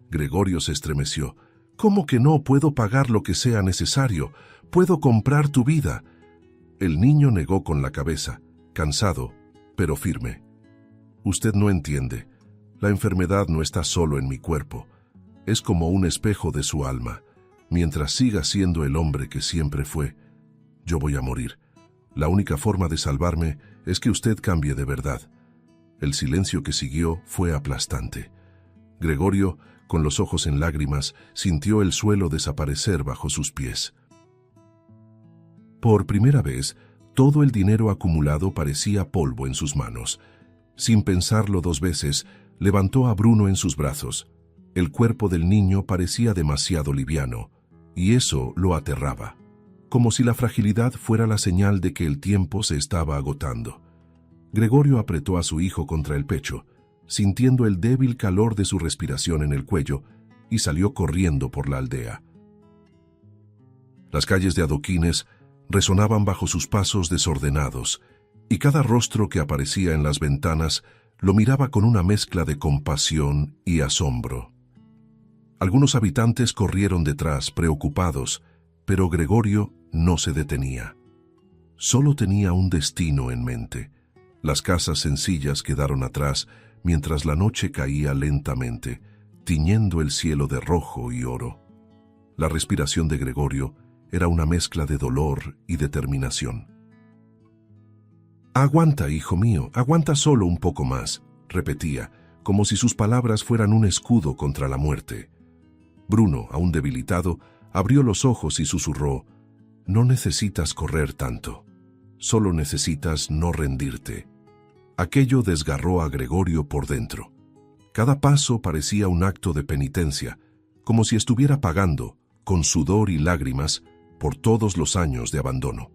Gregorio se estremeció. «¿Cómo que no? Puedo pagar lo que sea necesario. Puedo comprar tu vida». El niño negó con la cabeza, cansado, pero firme. «Usted no entiende. La enfermedad no está solo en mi cuerpo. Es como un espejo de su alma. Mientras siga siendo el hombre que siempre fue, yo voy a morir. La única forma de salvarme es que usted cambie de verdad. El silencio que siguió fue aplastante. Gregorio, con los ojos en lágrimas, sintió el suelo desaparecer bajo sus pies. Por primera vez, todo el dinero acumulado parecía polvo en sus manos. Sin pensarlo dos veces, levantó a Bruno en sus brazos. El cuerpo del niño parecía demasiado liviano, y eso lo aterraba, como si la fragilidad fuera la señal de que el tiempo se estaba agotando. Gregorio apretó a su hijo contra el pecho, sintiendo el débil calor de su respiración en el cuello, y salió corriendo por la aldea. Las calles de adoquines resonaban bajo sus pasos desordenados, y cada rostro que aparecía en las ventanas lo miraba con una mezcla de compasión y asombro. Algunos habitantes corrieron detrás, preocupados, pero Gregorio no se detenía. Solo tenía un destino en mente. Las casas sencillas quedaron atrás mientras la noche caía lentamente, tiñendo el cielo de rojo y oro. La respiración de Gregorio era una mezcla de dolor y determinación. «Aguanta, hijo mío, aguanta solo un poco más», repetía, como si sus palabras fueran un escudo contra la muerte. Bruno, aún debilitado, abrió los ojos y susurró: «No necesitas correr tanto, solo necesitas no rendirte». Aquello desgarró a Gregorio por dentro. Cada paso parecía un acto de penitencia, como si estuviera pagando, con sudor y lágrimas, por todos los años de abandono.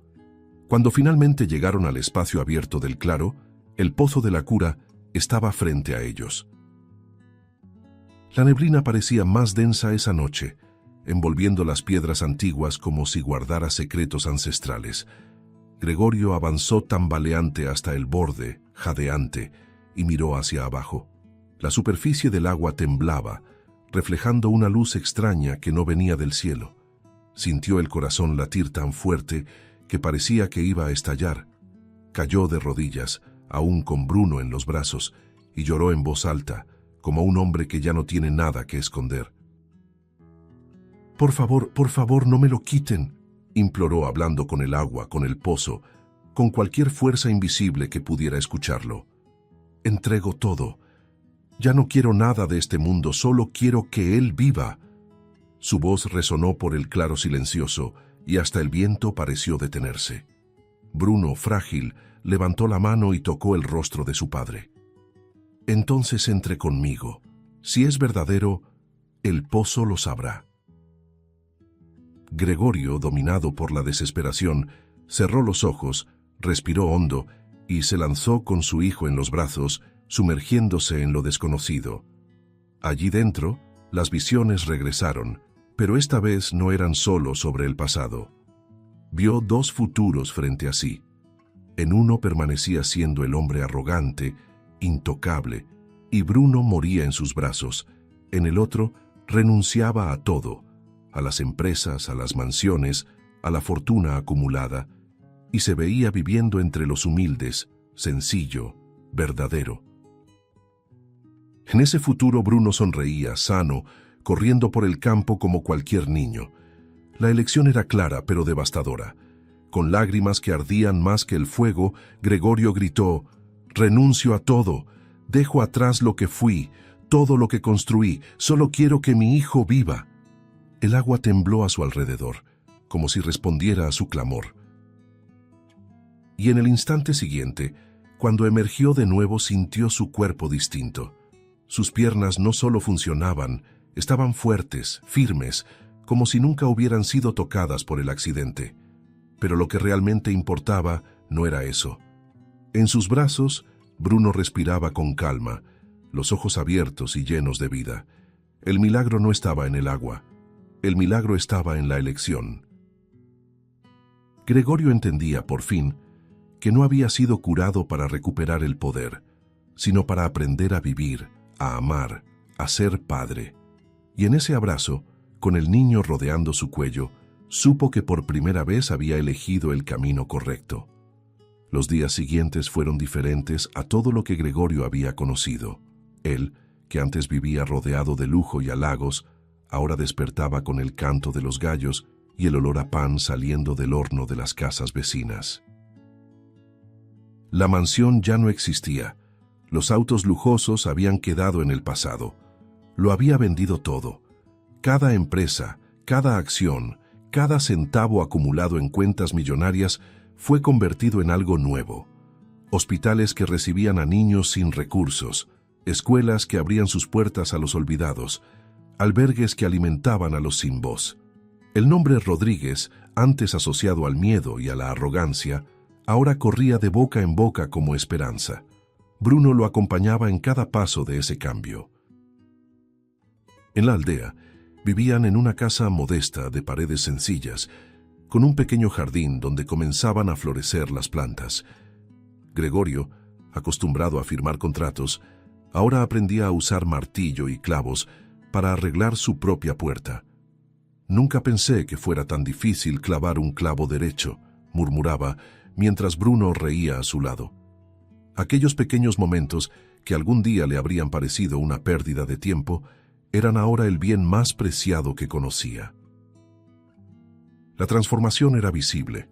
Cuando finalmente llegaron al espacio abierto del claro, el pozo de la cura estaba frente a ellos. La neblina parecía más densa esa noche, envolviendo las piedras antiguas como si guardara secretos ancestrales. Gregorio avanzó tambaleante hasta el borde, jadeante, y miró hacia abajo. La superficie del agua temblaba, reflejando una luz extraña que no venía del cielo. Sintió el corazón latir tan fuerte que parecía que iba a estallar. Cayó de rodillas, aún con Bruno en los brazos, y lloró en voz alta, como un hombre que ya no tiene nada que esconder. por favor, no me lo quiten», imploró hablando con el agua, con el pozo, con cualquier fuerza invisible que pudiera escucharlo. «Entrego todo. Ya no quiero nada de este mundo, solo quiero que él viva». Su voz resonó por el claro silencioso y hasta el viento pareció detenerse. Bruno, frágil, levantó la mano y tocó el rostro de su padre. «Entonces entre conmigo. Si es verdadero, el pozo lo sabrá». Gregorio, dominado por la desesperación, cerró los ojos, respiró hondo y se lanzó con su hijo en los brazos, sumergiéndose en lo desconocido. Allí dentro, las visiones regresaron, pero esta vez no eran solo sobre el pasado. Vio dos futuros frente a sí. En uno permanecía siendo el hombre arrogante, intocable, y Bruno moría en sus brazos. En el otro, renunciaba a todo, a las empresas, a las mansiones, a la fortuna acumulada, y se veía viviendo entre los humildes, sencillo, verdadero. En ese futuro Bruno sonreía, sano, corriendo por el campo como cualquier niño. La elección era clara pero devastadora. Con lágrimas que ardían más que el fuego, Gregorio gritó: «Renuncio a todo, dejo atrás lo que fui, todo lo que construí, solo quiero que mi hijo viva». El agua tembló a su alrededor, como si respondiera a su clamor. Y en el instante siguiente, cuando emergió de nuevo, sintió su cuerpo distinto. Sus piernas no solo funcionaban, estaban fuertes, firmes, como si nunca hubieran sido tocadas por el accidente. Pero lo que realmente importaba no era eso. En sus brazos, Bruno respiraba con calma, los ojos abiertos y llenos de vida. El milagro no estaba en el agua. El milagro estaba en la elección. Gregorio entendía, por fin, que no había sido curado para recuperar el poder, sino para aprender a vivir, a amar, a ser padre. Y en ese abrazo, con el niño rodeando su cuello, supo que por primera vez había elegido el camino correcto. Los días siguientes fueron diferentes a todo lo que Gregorio había conocido. Él, que antes vivía rodeado de lujo y halagos, ahora despertaba con el canto de los gallos y el olor a pan saliendo del horno de las casas vecinas. La mansión ya no existía. Los autos lujosos habían quedado en el pasado. Lo había vendido todo. Cada empresa, cada acción, cada centavo acumulado en cuentas millonarias fue convertido en algo nuevo. Hospitales que recibían a niños sin recursos, escuelas que abrían sus puertas a los olvidados, albergues que alimentaban a los sin voz. El nombre Rodríguez, antes asociado al miedo y a la arrogancia, ahora corría de boca en boca como esperanza. Bruno lo acompañaba en cada paso de ese cambio. En la aldea, vivían en una casa modesta de paredes sencillas, con un pequeño jardín donde comenzaban a florecer las plantas. Gregorio, acostumbrado a firmar contratos, ahora aprendía a usar martillo y clavos para arreglar su propia puerta. «Nunca pensé que fuera tan difícil clavar un clavo derecho», murmuraba, mientras Bruno reía a su lado. Aquellos pequeños momentos, que algún día le habrían parecido una pérdida de tiempo, eran ahora el bien más preciado que conocía. La transformación era visible.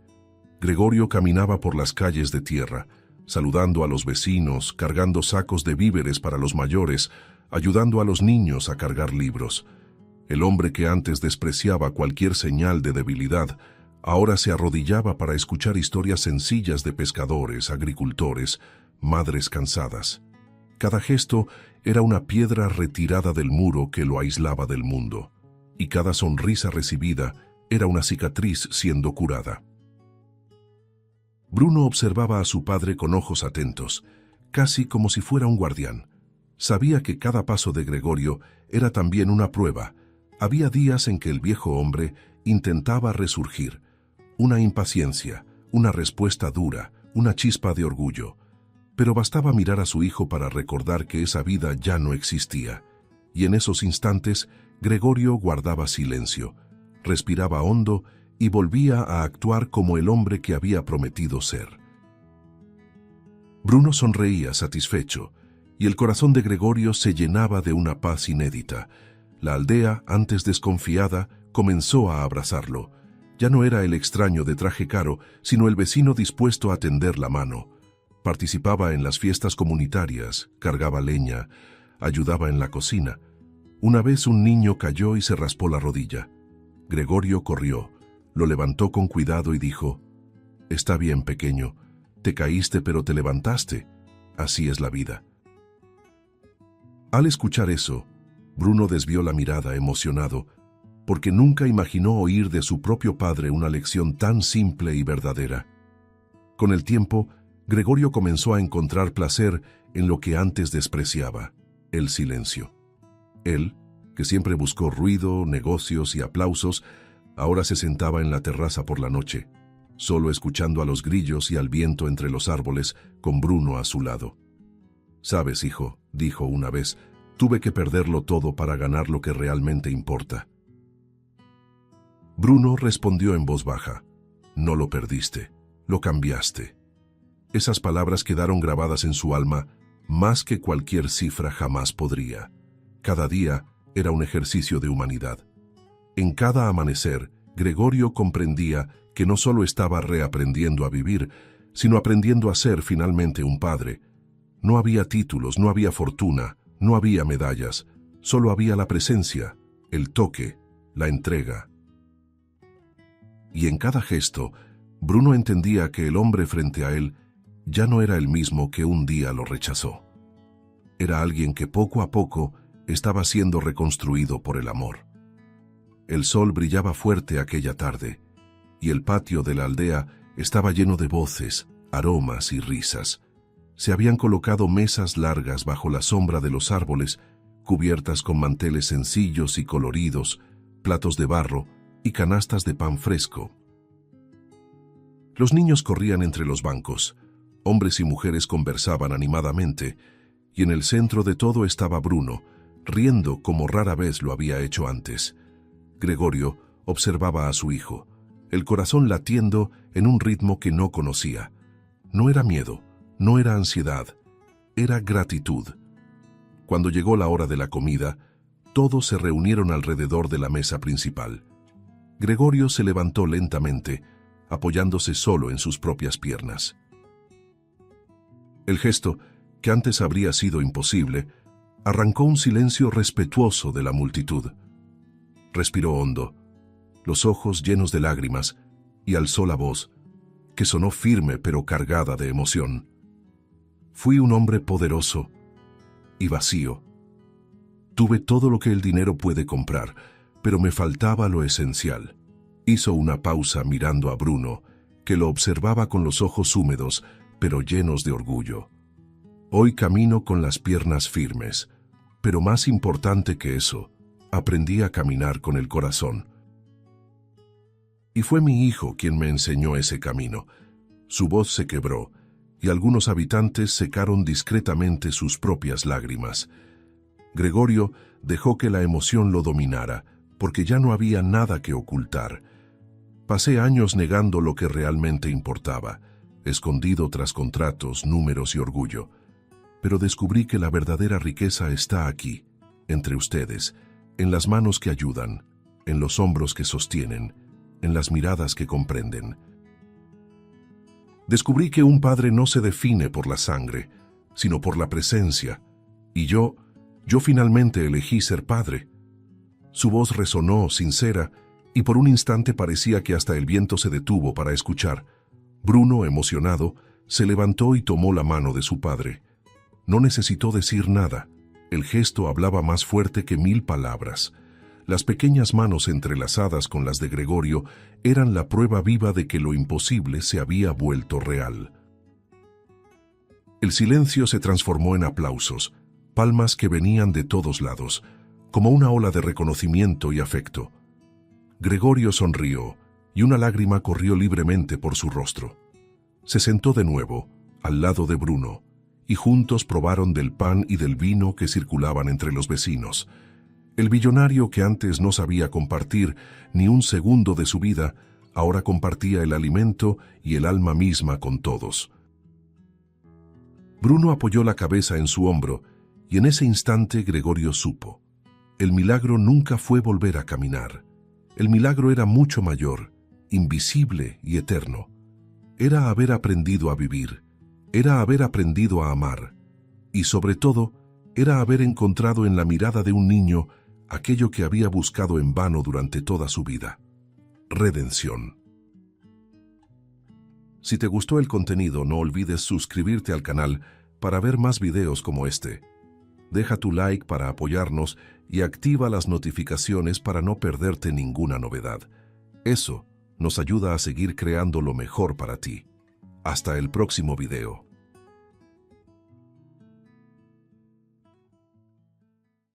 Gregorio caminaba por las calles de tierra, saludando a los vecinos, cargando sacos de víveres para los mayores, ayudando a los niños a cargar libros. El hombre que antes despreciaba cualquier señal de debilidad, ahora se arrodillaba para escuchar historias sencillas de pescadores, agricultores, madres cansadas. Cada gesto era una piedra retirada del muro que lo aislaba del mundo, y cada sonrisa recibida era una cicatriz siendo curada. Bruno observaba a su padre con ojos atentos, casi como si fuera un guardián. Sabía que cada paso de Gregorio era también una prueba. Había días en que el viejo hombre intentaba resurgir. Una impaciencia, una respuesta dura, una chispa de orgullo. Pero bastaba mirar a su hijo para recordar que esa vida ya no existía. Y en esos instantes, Gregorio guardaba silencio, respiraba hondo y volvía a actuar como el hombre que había prometido ser. Bruno sonreía satisfecho, y el corazón de Gregorio se llenaba de una paz inédita. La aldea, antes desconfiada, comenzó a abrazarlo. Ya no era el extraño de traje caro, sino el vecino dispuesto a tender la mano. Participaba en las fiestas comunitarias, cargaba leña, ayudaba en la cocina. Una vez un niño cayó y se raspó la rodilla. Gregorio corrió, lo levantó con cuidado y dijo: «Está bien, pequeño, te caíste pero te levantaste. Así es la vida». Al escuchar eso, Bruno desvió la mirada emocionado, porque nunca imaginó oír de su propio padre una lección tan simple y verdadera. Con el tiempo, Gregorio comenzó a encontrar placer en lo que antes despreciaba: el silencio. Él, que siempre buscó ruido, negocios y aplausos, ahora se sentaba en la terraza por la noche, solo escuchando a los grillos y al viento entre los árboles, con Bruno a su lado. «Sabes, hijo», dijo una vez, «tuve que perderlo todo para ganar lo que realmente importa». Bruno respondió en voz baja: «No lo perdiste, lo cambiaste». Esas palabras quedaron grabadas en su alma más que cualquier cifra jamás podría. Cada día era un ejercicio de humanidad. En cada amanecer, Gregorio comprendía que no solo estaba reaprendiendo a vivir, sino aprendiendo a ser finalmente un padre. No había títulos, no había fortuna, no había medallas, solo había la presencia, el toque, la entrega. Y en cada gesto, Bruno entendía que el hombre frente a él ya no era el mismo que un día lo rechazó. Era alguien que poco a poco estaba siendo reconstruido por el amor. El sol brillaba fuerte aquella tarde, y el patio de la aldea estaba lleno de voces, aromas y risas. Se habían colocado mesas largas bajo la sombra de los árboles, cubiertas con manteles sencillos y coloridos, platos de barro y canastas de pan fresco. Los niños corrían entre los bancos, hombres y mujeres conversaban animadamente, y en el centro de todo estaba Bruno, riendo como rara vez lo había hecho antes. Gregorio observaba a su hijo, el corazón latiendo en un ritmo que no conocía. No era miedo, no era ansiedad, era gratitud. Cuando llegó la hora de la comida, todos se reunieron alrededor de la mesa principal. Gregorio se levantó lentamente, apoyándose solo en sus propias piernas. El gesto, que antes habría sido imposible, arrancó un silencio respetuoso de la multitud. Respiró hondo, los ojos llenos de lágrimas, y alzó la voz, que sonó firme pero cargada de emoción. Fui un hombre poderoso y vacío. Tuve todo lo que el dinero puede comprar, pero me faltaba lo esencial. Hizo una pausa mirando a Bruno, que lo observaba con los ojos húmedos, pero llenos de orgullo. Hoy camino con las piernas firmes, pero más importante que eso, aprendí a caminar con el corazón. Y fue mi hijo quien me enseñó ese camino. Su voz se quebró, y algunos habitantes secaron discretamente sus propias lágrimas. Gregorio dejó que la emoción lo dominara, porque ya no había nada que ocultar. Pasé años negando lo que realmente importaba, escondido tras contratos, números y orgullo. Pero descubrí que la verdadera riqueza está aquí, entre ustedes, en las manos que ayudan, en los hombros que sostienen, en las miradas que comprenden. Descubrí que un padre no se define por la sangre, sino por la presencia, y yo finalmente elegí ser padre. Su voz resonó, sincera, y por un instante parecía que hasta el viento se detuvo para escuchar. Bruno, emocionado, se levantó y tomó la mano de su padre. No necesitó decir nada. El gesto hablaba más fuerte que 1000 palabras. Las pequeñas manos entrelazadas con las de Gregorio eran la prueba viva de que lo imposible se había vuelto real. El silencio se transformó en aplausos, palmas que venían de todos lados, como una ola de reconocimiento y afecto. Gregorio sonrió, y una lágrima corrió libremente por su rostro. Se sentó de nuevo, al lado de Bruno, y juntos probaron del pan y del vino que circulaban entre los vecinos. El billonario, que antes no sabía compartir ni un segundo de su vida, ahora compartía el alimento y el alma misma con todos. Bruno apoyó la cabeza en su hombro, y en ese instante Gregorio supo. El milagro nunca fue volver a caminar. El milagro era mucho mayor, invisible y eterno. Era haber aprendido a vivir, era haber aprendido a amar, y sobre todo, era haber encontrado en la mirada de un niño aquello que había buscado en vano durante toda su vida: redención. Si te gustó el contenido, no olvides suscribirte al canal para ver más videos como este. Deja tu like para apoyarnos y activa las notificaciones para no perderte ninguna novedad. Eso nos ayuda a seguir creando lo mejor para ti. Hasta el próximo video.